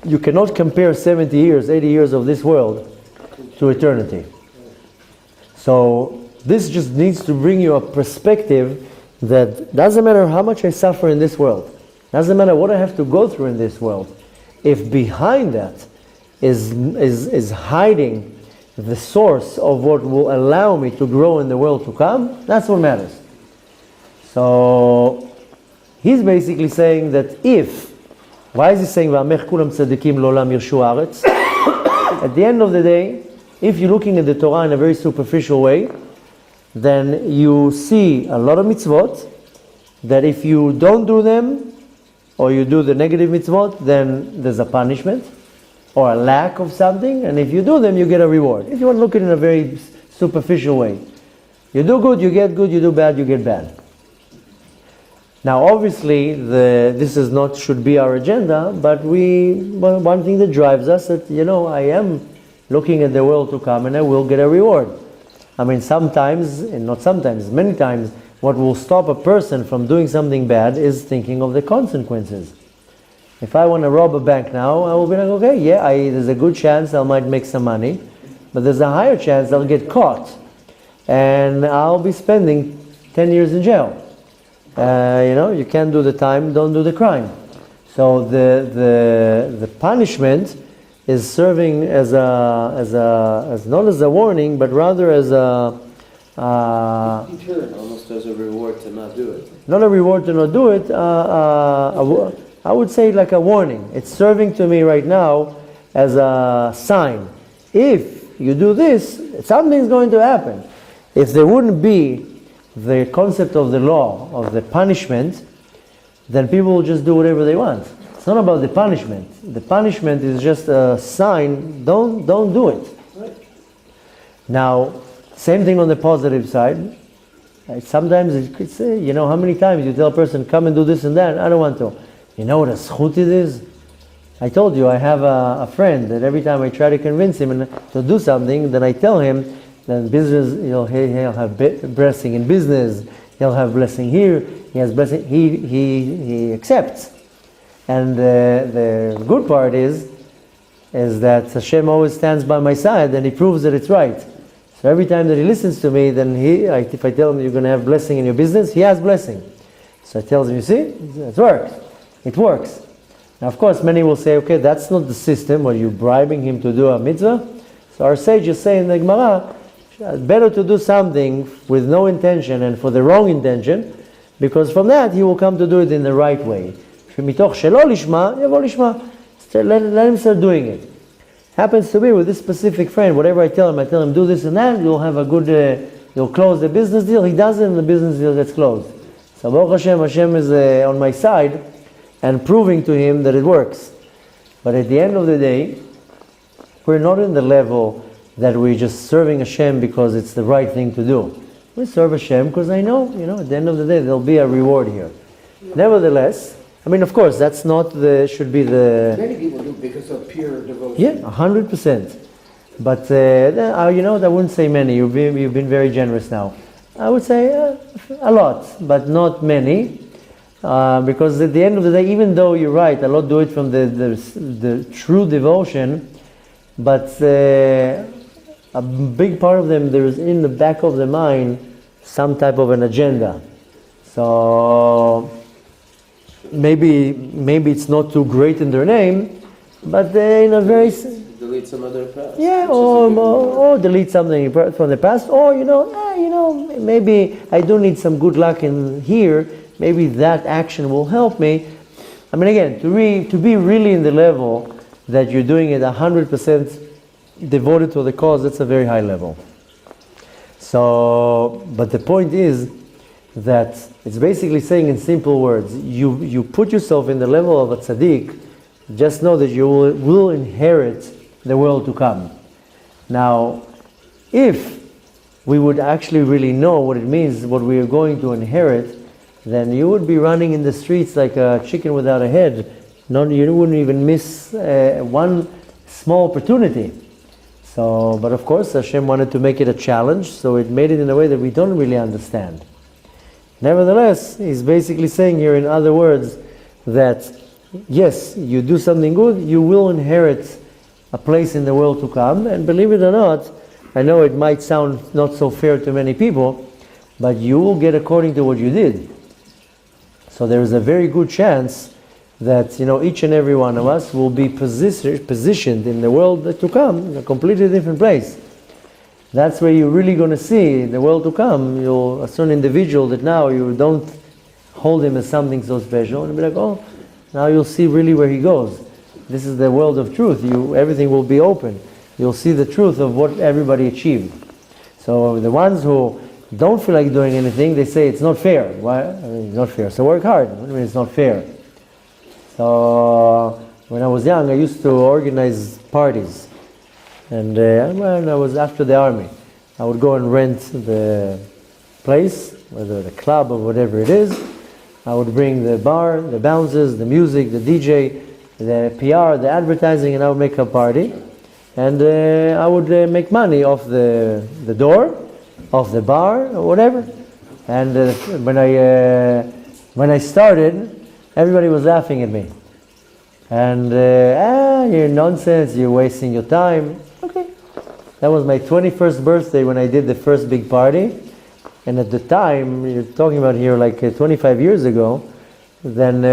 You cannot compare 70 years, 80 years of this world to eternity. So this just needs to bring you a perspective that doesn't matter how much I suffer in this world, doesn't matter what I have to go through in this world, if behind that is hiding the source of what will allow me to grow in the world to come, that's what matters. So he's basically saying that why is he saying V'amech kulam tzadikim lo'olam yirshu haaretz? At the end of the day, if you're looking at the Torah in a very superficial way, then you see a lot of mitzvot that if you don't do them, or you do the negative mitzvot, then there's a punishment or a lack of something, and if you do them, you get a reward. If you want to look at it in a very superficial way, you do good, you get good, you do bad, you get bad. Now, obviously, this is not should be our agenda, but one thing that drives us that I am looking at the world to come, and I will get a reward. I mean, sometimes, and not sometimes, many times, what will stop a person from doing something bad is thinking of the consequences. If I want to rob a bank now, I will be like, okay, yeah, there's a good chance I might make some money, but there's a higher chance I'll get caught, and I'll be spending 10 years in jail. You can't do the time, don't do the crime. So the punishment is serving as not as a warning, but rather as a almost as a reward to not do it. Not a reward to not do it. I would say like a warning. It's serving to me right now as a sign. If you do this, something's going to happen. If there wouldn't be the concept of the law, of the punishment, then people will just do whatever they want. It's not about the punishment. The punishment is just a sign, don't do it. Now, same thing on the positive side. Sometimes it could say, how many times you tell a person, come and do this and that, I don't want to. You know what a zchut it is? I told you, I have a friend that every time I try to convince him to do something, then I tell him that business, he'll have blessing in business, he'll have blessing here, he has blessing, he accepts. And the good part is that Hashem always stands by my side and he proves that it's right. So every time that he listens to me, then if I tell him you're going to have blessing in your business, he has blessing. So I tell him, you see, it works. It works. Now, of course, many will say, okay, that's not the system where you're bribing him to do a mitzvah. So our sages say in the Gemara, better to do something with no intention and for the wrong intention, because from that he will come to do it in the right way. Let him start doing it. Happens to be with this specific friend, whatever I tell him do this and that, you'll have a good, you'll close the business deal. He does it and the business deal gets closed. So Baruch Hashem is on my side and proving to him that it works. But at the end of the day, we're not in the level that we're just serving Hashem because it's the right thing to do. We serve Hashem because I know, at the end of the day, there'll be a reward here. Nevertheless, of course, that's not should be the... Many people do because of pure devotion. Yeah, 100%. But, I wouldn't say many. You've been very generous now. I would say a lot, but not many. Because at the end of the day, even though you're right, a lot do it from the true devotion, but a big part of them, there is in the back of the mind some type of an agenda. So maybe it's not too great in their name, but they very... Delete some other past. Yeah, or delete something from the past, or maybe I do need some good luck in here. Maybe that action will help me. Again, to be really in the level that you're doing it 100% devoted to the cause, that's a very high level. So, but the point is that it's basically saying in simple words, you put yourself in the level of a tzaddik, just know that you will inherit the world to come. Now, if we would actually really know what it means, what we are going to inherit, then you would be running in the streets like a chicken without a head. You wouldn't even miss one small opportunity. So, but of course, Hashem wanted to make it a challenge, so it made it in a way that we don't really understand. Nevertheless, he's basically saying here, in other words, that yes, you do something good, you will inherit a place in the world to come, and believe it or not, I know it might sound not so fair to many people, but you will get according to what you did. So there is a very good chance that each and every one of us will be positioned in the world to come in a completely different place. That's where you're really going to see the world to come. A certain individual that now you don't hold him as something so special, and be like, oh, now you'll see really where he goes. This is the world of truth. Everything will be open. You'll see the truth of what everybody achieved. So the ones who don't feel like doing anything, they say it's not fair. Why? It's not fair. So work hard. What do you mean it's not fair? So when I was young, I used to organize parties. And when I was after the army, I would go and rent the place, whether the club or whatever it is. I would bring the bar, the bouncers, the music, the DJ, the PR, the advertising, and I would make a party. And I would make money off the door, off the bar, or whatever. And when I started, everybody was laughing at me. And, you're nonsense, you're wasting your time. Okay. That was my 21st birthday when I did the first big party. And at the time, you're talking about here like 25 years ago, then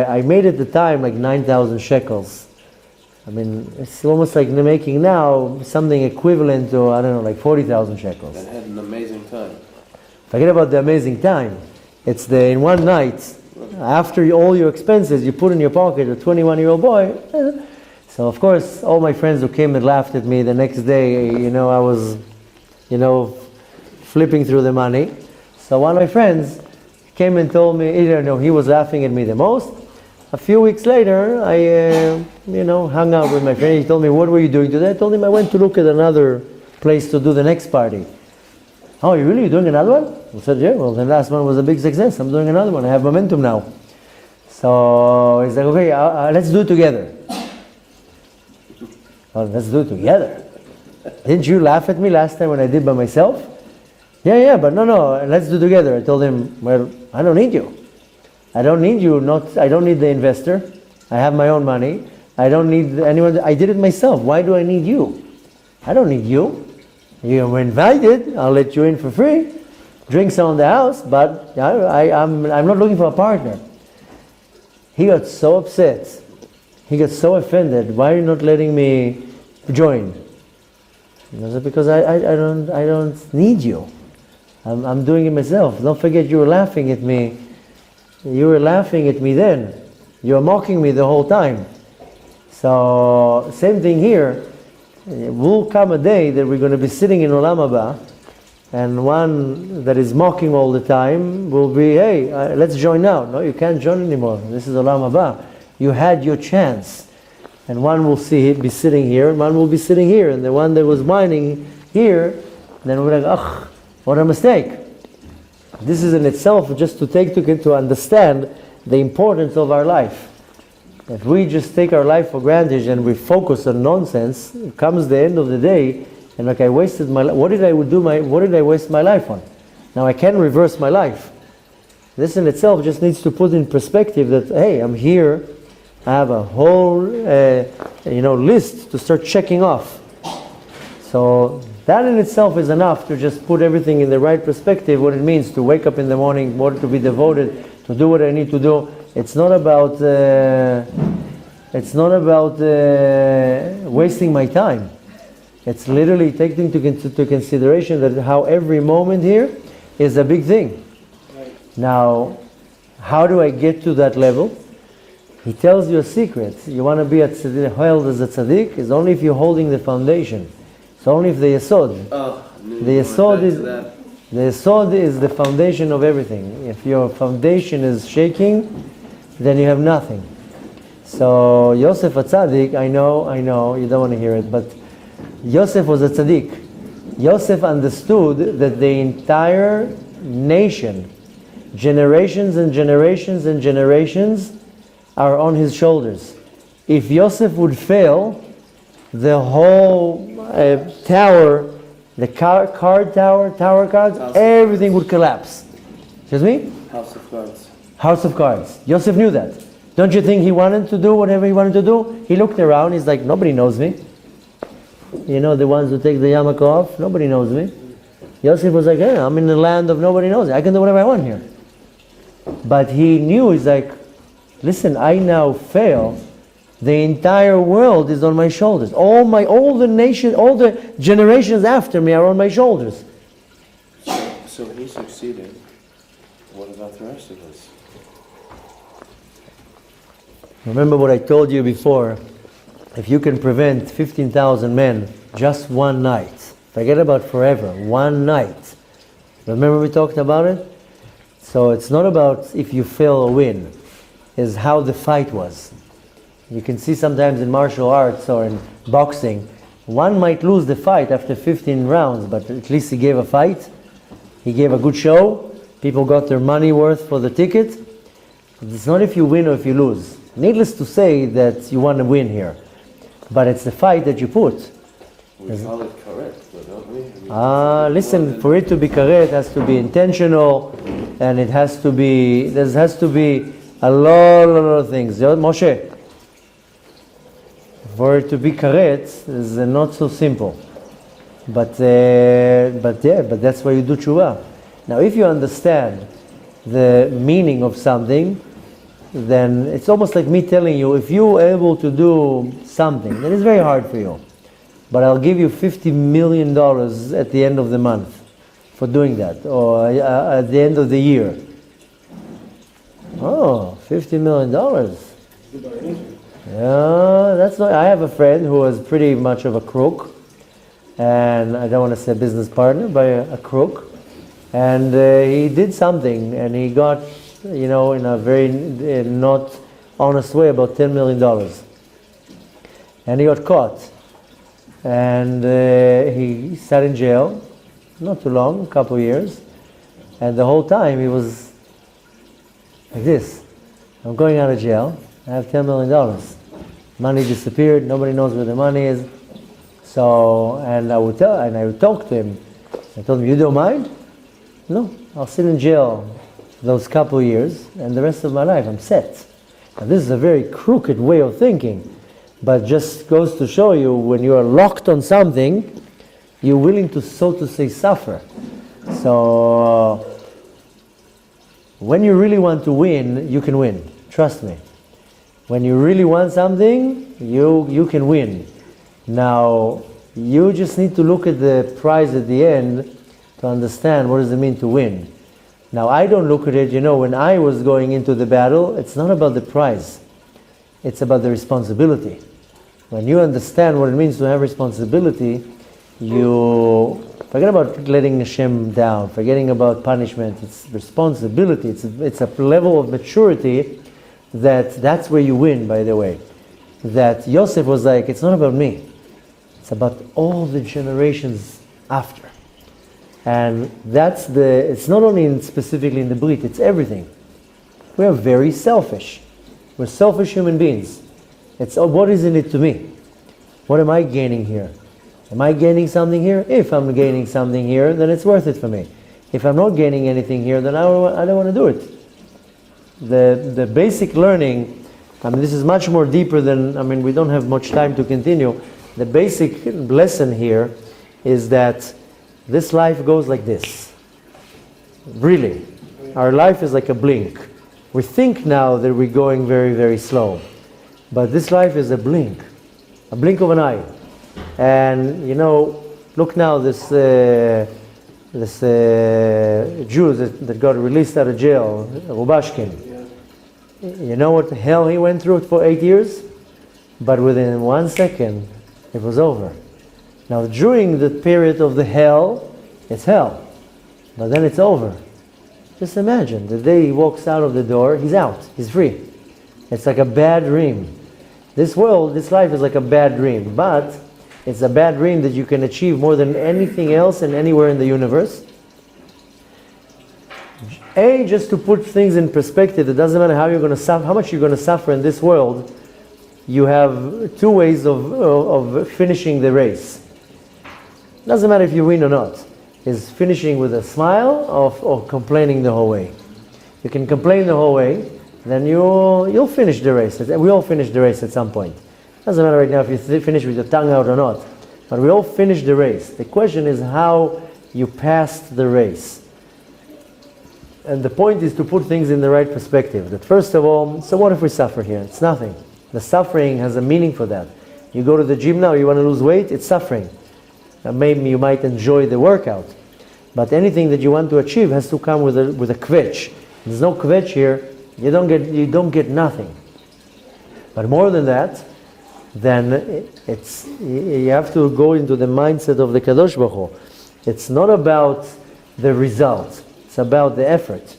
I made at the time like 9,000 shekels. I mean, it's almost like making now something equivalent to, I don't know, like 40,000 shekels. And had an amazing time. Forget about the amazing time. It's in one night, after all your expenses, you put in your pocket a 21-year-old boy. So of course, all my friends who came and laughed at me the next day, I was, flipping through the money. So one of my friends came and told me, he was laughing at me the most. A few weeks later, I, hung out with my friend. He told me, what were you doing today? I told him I went to look at another place to do the next party. Oh, you really? You're doing another one? I said, yeah, well, the last one was a big success. I'm doing another one. I have momentum now. So he's like, okay, let's do it together. Oh, let's do it together. Didn't you laugh at me last time when I did by myself? Yeah, but no, let's do it together. I told him, well, I don't need you. I don't need you, I don't need the investor. I have my own money. I don't need anyone. I did it myself. Why do I need you? I don't need you. You were invited. I'll let you in for free. Drinks on the house, but I'm not looking for a partner. He got so upset. He got so offended. Why are you not letting me join? I said, because I don't need you. I'm doing it myself. Don't forget, you were laughing at me. You were laughing at me then. You were mocking me the whole time. So, same thing here. Will come a day that we're going to be sitting in Olam Haba, and one that is mocking all the time will be, hey, let's join now. No, you can't join anymore. This is Olam Haba. You had your chance. And one will be sitting here, and one will be sitting here. And the one that was whining here, then we're like, what a mistake. This is in itself just to understand the importance of our life. If we just take our life for granted and we focus on nonsense, it comes the end of the day, and like I wasted my life. What did I waste my life on? Now I can reverse my life. This in itself just needs to put in perspective that, hey, I'm here. I have a whole, list to start checking off. So that in itself is enough to just put everything in the right perspective, what it means to wake up in the morning, to be devoted, to do what I need to do. It's not about wasting my time. It's literally taking into consideration that how every moment here is a big thing. Right. Now, how do I get to that level? He tells you a secret. You want to be held as a tzaddik is only if you're holding the foundation. It's only if the yesod. The yesod is the foundation of everything. If your foundation is shaking, then you have nothing. So Yosef a tzaddik, I know, you don't want to hear it, but Yosef was a tzaddik. Yosef understood that the entire nation, generations and generations and generations, are on his shoulders. If Yosef would fail, the whole tower, the card tower, tower cards, everything would collapse. Excuse me? House of cards. House of cards. Yosef knew that. Don't you think he wanted to do whatever he wanted to do? He looked around, he's like, nobody knows me. You know, the ones who take the yarmulke off, nobody knows me. Yosef was like, I'm in the land of nobody knows me. I can do whatever I want here. But he knew, he's like, listen, I now fail. The entire world is on my shoulders. All the nation, all the generations after me are on my shoulders. So he succeeded. What about the rest of us? Remember what I told you before. If you can prevent 15,000 men just one night, forget about forever, one night. Remember we talked about it? So it's not about if you fail or win. It's how the fight was. You can see sometimes in martial arts or in boxing, one might lose the fight after 15 rounds, but at least he gave a fight. He gave a good show. People got their money worth for the ticket. It's not if you win or if you lose. Needless to say that you want to win here. But it's the fight that you put. We call it correct, but don't we? I mean, Listen, for it to be correct, it has to be intentional, and there has to be a lot of things. Moshe, for it to be correct is not so simple. But that's why you do tshuva. Now, if you understand the meaning of something, then it's almost like me telling you, if you're able to do something that is very hard for you, but I'll give you $50 million at the end of the month for doing that, or at the end of the year. Oh, $50 million. Yeah, that's not. I have a friend who was pretty much of a crook, and I don't want to say business partner, but a crook. And he did something, and he got, in a very not honest way, about $10 million. And he got caught. And he sat in jail, not too long, a couple of years. And the whole time he was like this. I'm going out of jail, I have $10 million. Money disappeared, nobody knows where the money is. So, and I would talk to him. I told him, you don't mind? No, I'll sit in jail those couple of years, and the rest of my life I'm set. Now this is a very crooked way of thinking, but just goes to show you, when you are locked on something, you're willing to, so to say, suffer. So, when you really want to win, you can win. Trust me. When you really want something, you can win. Now, you just need to look at the prize at the end to understand what does it mean to win. Now, I don't look at it, when I was going into the battle, it's not about the prize. It's about the responsibility. When you understand what it means to have responsibility, you forget about letting Hashem down, forgetting about punishment. It's responsibility. It's a level of maturity that's where you win, by the way. That Yosef was like, it's not about me. It's about all the generations after. And it's not only specifically in the Brit, it's everything. We are very selfish. We're selfish human beings. It's, what is in it to me? What am I gaining here? Am I gaining something here? If I'm gaining something here, then it's worth it for me. If I'm not gaining anything here, then I don't want to do it. The basic learning, this is much more deeper than, we don't have much time to continue. The basic lesson here is that this life goes like this. Really. Our life is like a blink. We think now that we're going very, very slow. But this life is a blink of an eye. And, look now, this Jew that got released out of jail, Rubashkin. You know what the hell he went through for 8 years? But within 1 second, it was over. Now, during the period of the hell, it's hell. But then it's over. Just imagine, the day he walks out of the door, he's out, he's free. It's like a bad dream. This life is like a bad dream, but it's a bad dream that you can achieve more than anything else and anywhere in the universe. Just to put things in perspective, it doesn't matter how you're going to suffer, how much you're going to suffer in this world. You have two ways of finishing the race. Doesn't matter if you win or not. Is finishing with a smile or complaining the whole way. You can complain the whole way, then you'll finish the race. We all finish the race at some point. Doesn't matter right now if you finish with your tongue out or not, but we all finish the race. The question is how you passed the race. And the point is to put things in the right perspective. That first of all, so what if we suffer here? It's nothing. The suffering has a meaning for that. You go to the gym now, you want to lose weight, it's suffering. Maybe you might enjoy the workout, but anything that you want to achieve has to come with a kvetch. There's no kvetch here, you don't get nothing. But more than that, then you have to go into the mindset of the Kadosh Baruch Hu. It's not about the result, it's about the effort.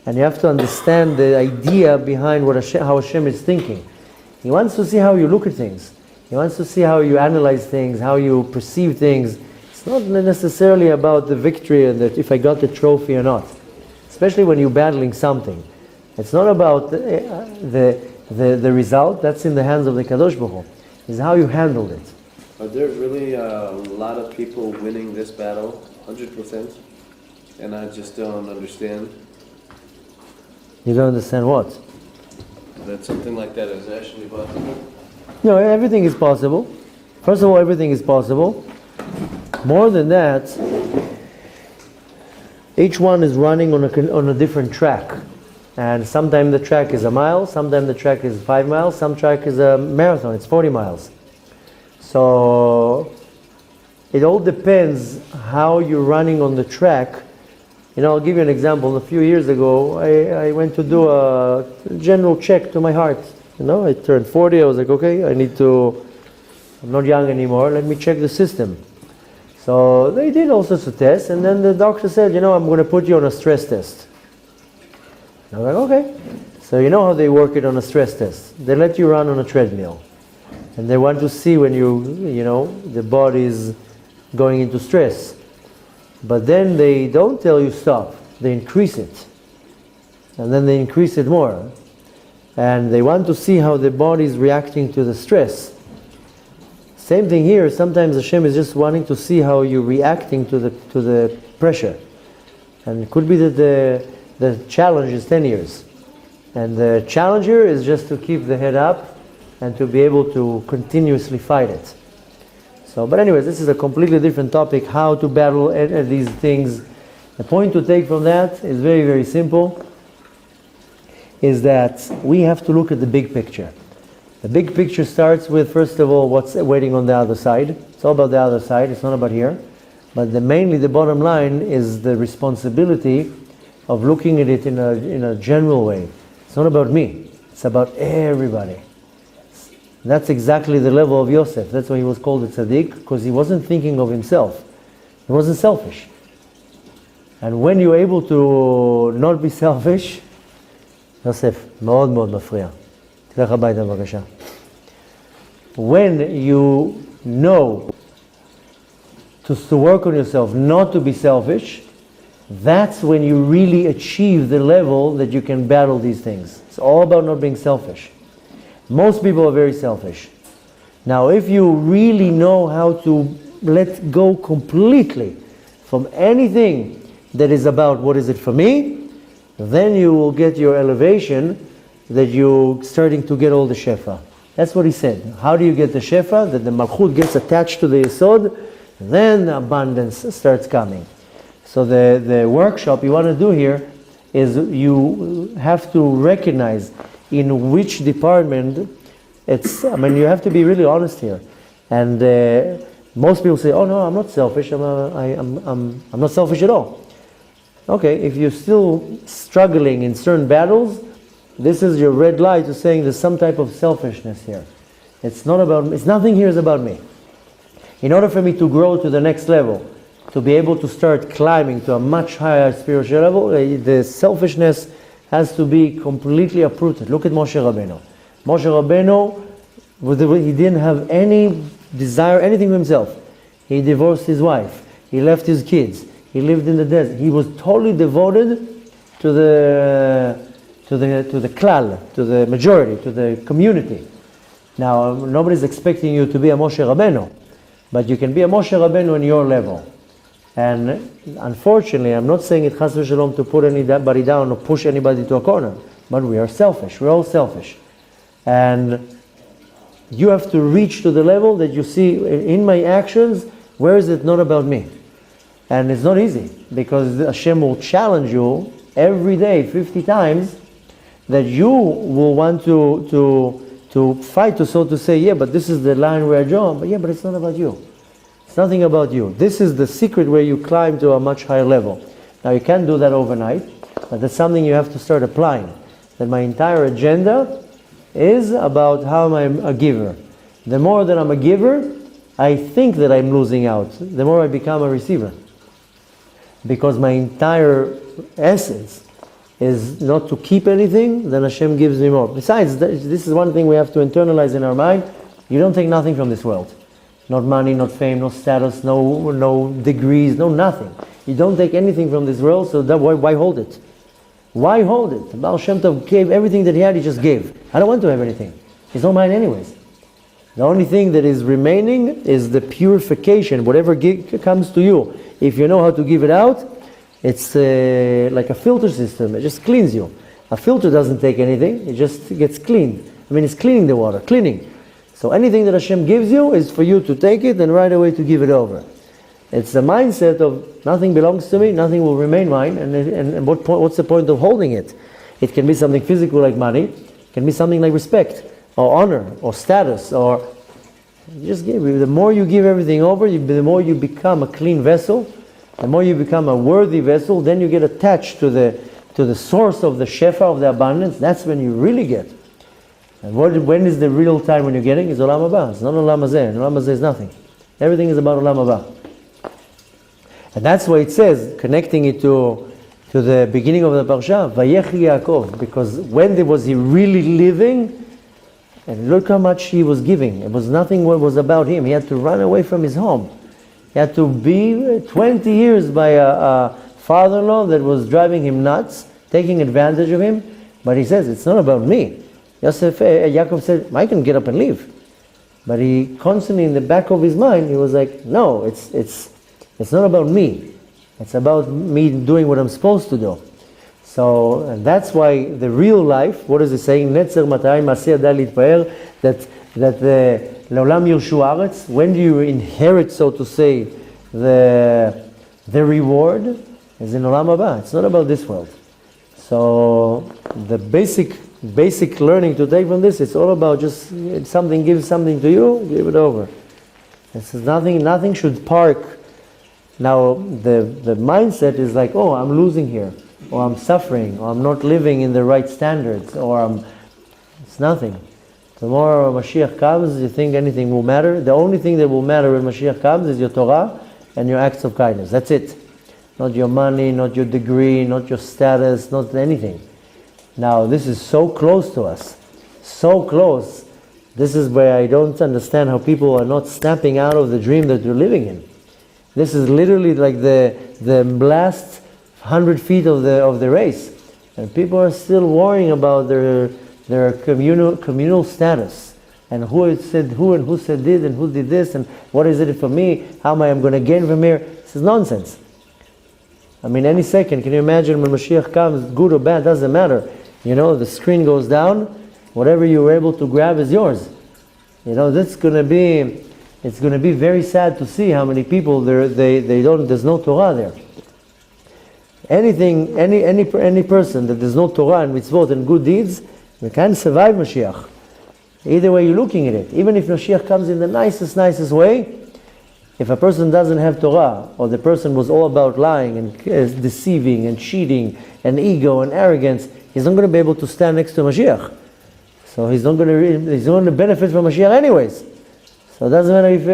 And you have to understand the idea behind how Hashem is thinking. He wants to see how you look at things. He wants to see how you analyze things, how you perceive things. It's not necessarily about the victory and that if I got the trophy or not. Especially when you're battling something. It's not about the result. That's in the hands of the Kadosh Baruch Hu. It's how you handled it. Are there really a lot of people winning this battle, 100%? And I just don't understand You don't understand what? that something like that is actually possible. No, everything is possible. First of all, everything is possible. More than that, each one is running on a different track. And sometimes the track is a mile, sometimes the track is 5 miles, some track is a marathon, it's 40 miles. So it all depends how you're running on the track. You know, I'll give you an example. A few years ago, I went to do a general check to my heart. You know, I turned 40, I was like, okay, I'm not young anymore, let me check the system. So they did all sorts of tests, and then the doctor said, you know, I'm going to put you on a stress test. I was like, okay. So you know how they work it on a stress test. They let you run on a treadmill. And they want to see when the body is going into stress. But then they don't tell you stop. They increase it. And then they increase it more. And they want to see how the body is reacting to the stress. Same thing here. Sometimes Hashem is just wanting to see how you're reacting to the pressure. And it could be that the challenge is 10 years. And the challenge here is just to keep the head up and to be able to continuously fight it. So, but anyways, this is a completely different topic, how to battle these things. The point to take from that is very, very simple, is that we have to look at the big picture. The big picture starts with, first of all, what's waiting on the other side. It's all about the other side, it's not about here. But mainly the bottom line is the responsibility of looking at it in a general way. It's not about me, it's about everybody. That's exactly the level of Yosef. That's why he was called a tzaddik, because he wasn't thinking of himself. He wasn't selfish. And when you're able to not be selfish, Yosef, מאוד מאוד מפריע. תלך הביתה בבקשה. When you know to work on yourself, not to be selfish, that's when you really achieve the level that you can battle these things. It's all about not being selfish. Most people are very selfish. Now, if you really know how to let go completely from anything that is about what is it for me, then you will get your elevation that you're starting to get all the shefa. That's what he said. How do you get the shefa? That the malchut gets attached to the yesod, then the abundance starts coming. So the workshop you want to do here is you have to recognize in which department you have to be really honest here. And most people say, oh no, I'm not selfish, I'm not selfish at all. Okay, if you're still struggling in certain battles, this is your red light to saying there's some type of selfishness here. It's nothing here is about me. In order for me to grow to the next level, to be able to start climbing to a much higher spiritual level, the selfishness has to be completely uprooted. Look at Moshe Rabbeinu. Moshe Rabbeinu, he didn't have any desire, anything for himself. He divorced his wife. He left his kids. He lived in the desert. He was totally devoted to the klal, to the majority, to the community. Now, nobody's expecting you to be a Moshe Rabbeinu, but you can be a Moshe Rabbeinu on your level. And unfortunately, I'm not saying it chas v'shalom to put anybody down or push anybody to a corner, but we are selfish. We're all selfish. And you have to reach to the level that you see in my actions, where is it not about me? And it's not easy, because Hashem will challenge you every day, 50 times, that you will want to fight to, so to say, yeah, but this is the line where I draw, but it's not about you. It's nothing about you. This is the secret where you climb to a much higher level. Now you can't do that overnight, but that's something you have to start applying. That my entire agenda is about how I'm a giver. The more that I'm a giver, I think that I'm losing out. The more I become a receiver. Because my entire essence is not to keep anything, then Hashem gives me more. Besides, this is one thing we have to internalize in our mind. You don't take nothing from this world. Not money, not fame, no status, no degrees, no nothing. You don't take anything from this world, so why hold it? Why hold it? Baal Shem Tov gave everything that he had, he just gave. I don't want to have anything. It's not mine anyways. The only thing that is remaining is the purification. Whatever comes to you, if you know how to give it out, it's like a filter system. It just cleans you. A filter doesn't take anything. It just gets cleaned. I mean, it's cleaning the water, cleaning. So anything that Hashem gives you is for you to take it and right away to give it over. It's the mindset of nothing belongs to me, nothing will remain mine, and what's the point of holding it? It can be something physical like money, it can be something like respect, or honor, or status, or just give. The more you give everything over, the more you become a clean vessel, the more you become a worthy vessel, then you get attached to the source of the shefa, of the abundance. That's when you really get. And when is the real time when you're getting? It's Olam Haba. It's not Olam Hazeh. Olam Hazeh is nothing. Everything is about Olam Haba. And that's why it says, connecting it to the beginning of the Parasha, Vayechi Yaakov, because when was he really living? And look how much he was giving. It was nothing what was about him. He had to run away from his home. He had to be 20 years by a father-in-law that was driving him nuts, taking advantage of him. But he says, it's not about me. Yaakov said, I can get up and leave. But he constantly, in the back of his mind, he was like, no, it's not about me. It's about me doing what I'm supposed to do. So, and that's why the real life, what is it saying? Netzer matayim maseh yadai litpaer, that leolam yirshu haaretz. When do you inherit, so to say, the reward? Is in olam haba. It's not about this world. So the basic learning to take from this, it's all about just something gives something to you, give it over. This is nothing should park. Now the mindset is like, oh, I'm losing here, or I'm suffering, or I'm not living in the right standards, or it's nothing. Tomorrow Mashiach comes, you think anything will matter? The only thing that will matter when Mashiach comes is your Torah and your acts of kindness. That's it. Not your money, not your degree, not your status, not anything. Now this is so close to us, so close. This is where I don't understand how people are not snapping out of the dream that they're living in. This is literally like the last 100 feet of the race, and people are still worrying about their communal status, and who said who, and who said this, and who did this, and what is it for me? How am I going to gain from here? This is nonsense. I mean, any second, can you imagine when Mashiach comes, good or bad, doesn't matter. You know, the screen goes down, whatever you were able to grab is yours. You know, it's going to be very sad to see how many people there's no Torah there. Any person that there's no Torah and mitzvot and good deeds, you can't survive Mashiach. Either way you're looking at it. Even if Mashiach comes in the nicest way, if a person doesn't have Torah, or the person was all about lying and deceiving and cheating and ego and arrogance, he's not going to be able to stand next to Mashiach. So he's not going to benefit from Mashiach anyways. So it doesn't matter if,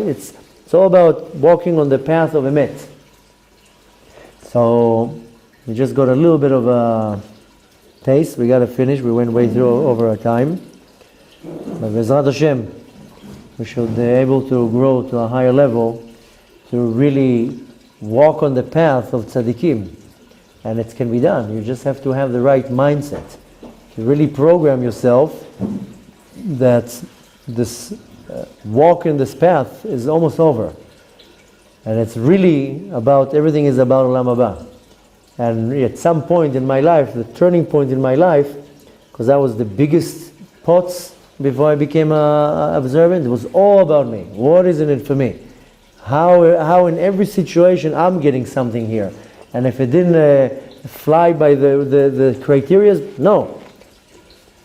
it's all about walking on the path of Emet. So we just got a little bit of a taste. We got to finish. We went way through over our time. But B'ezrat Hashem, we should be able to grow to a higher level, to really walk on the path of Tzadikim. And it can be done. You just have to have the right mindset. To really program yourself that this walk in this path is almost over. And it's really about, everything is about Olam Haba. And at some point in my life, the turning point in my life, because that was the biggest pots before I became an observant, it was all about me. What is in it for me? How in every situation I'm getting something here. And if it didn't fly by the criteria, no.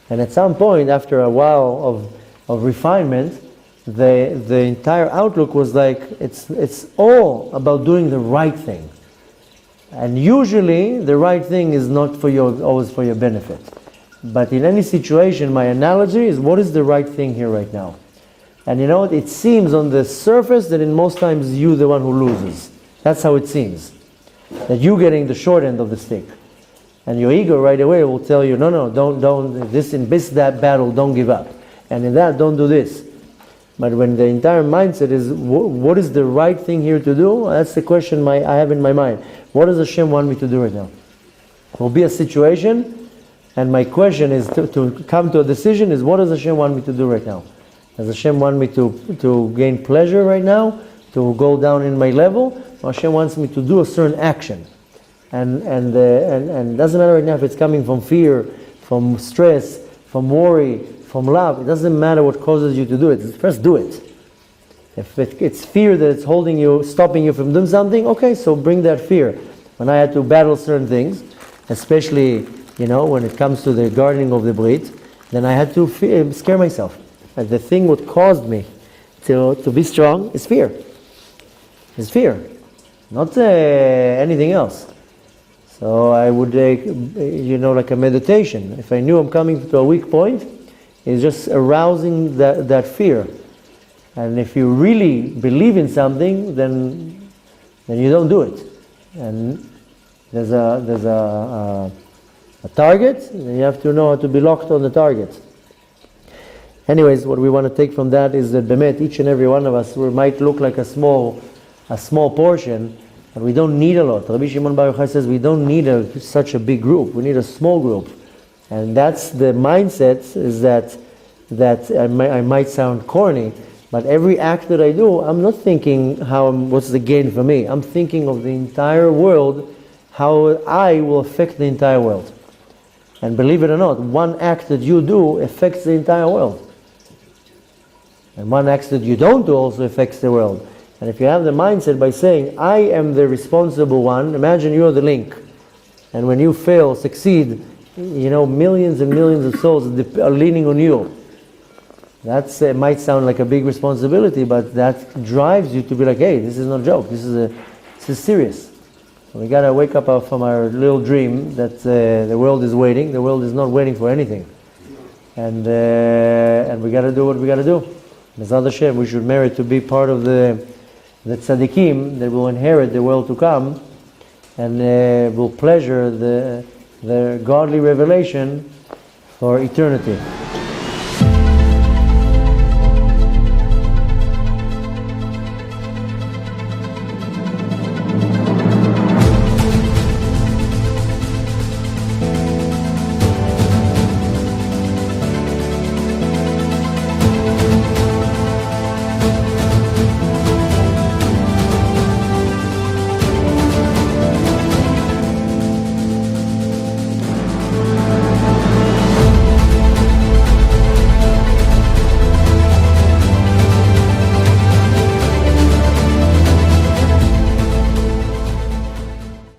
And at some point, after a while of refinement, the entire outlook was like, it's all about doing the right thing. And usually the right thing is not always for your benefit. But in any situation, my analogy is, what is the right thing here right now? And you know what? It seems on the surface that in most times you're the one who loses. That's how it seems. That you're getting the short end of the stick. And your ego right away will tell you, no, don't, in this battle, don't give up. And in that, don't do this. But when the entire mindset is, what is the right thing here to do? That's the question I have in my mind. What does Hashem want me to do right now? There will be a situation, and my question is to come to a decision is, what does Hashem want me to do right now? Does Hashem want me to gain pleasure right now, to go down in my level? Or Hashem wants me to do a certain action. And it doesn't matter right now if it's coming from fear, from stress, from worry, from love. It doesn't matter what causes you to do it. First do it. If it's fear that it's holding you, stopping you from doing something, okay, so bring that fear. When I had to battle certain things, especially, when it comes to the gardening of the Brit, then I had to scare myself. And the thing what caused me to be strong is fear. It's fear, not anything else. So I would, like a meditation. If I knew I'm coming to a weak point, it's just arousing that fear. And if you really believe in something, then you don't do it. And there's a target, and you have to know how to be locked on the target. Anyways, what we want to take from that is that Bemet, each and every one of us, we might look like a small portion, but we don't need a lot. Rabbi Shimon Bar Yochai says we don't need such a big group. We need a small group, and that's the mindset. Is that I might sound corny, but every act that I do, I'm not thinking what's the gain for me. I'm thinking of the entire world, how I will affect the entire world. And believe it or not, one act that you do affects the entire world. And one act that you don't do also affects the world. And if you have the mindset by saying, I am the responsible one, imagine you're the link. And when you fail, succeed, millions and millions of souls are leaning on you. That might sound like a big responsibility, but that drives you to be like, hey, this is not a joke, this is serious. So we got to wake up from our little dream that the world is waiting. The world is not waiting for anything. And we got to do what we got to do. B'ezrat Hashem, we should merit to be part of the Tzadikim that will inherit the world to come and will pleasure the godly revelation for eternity.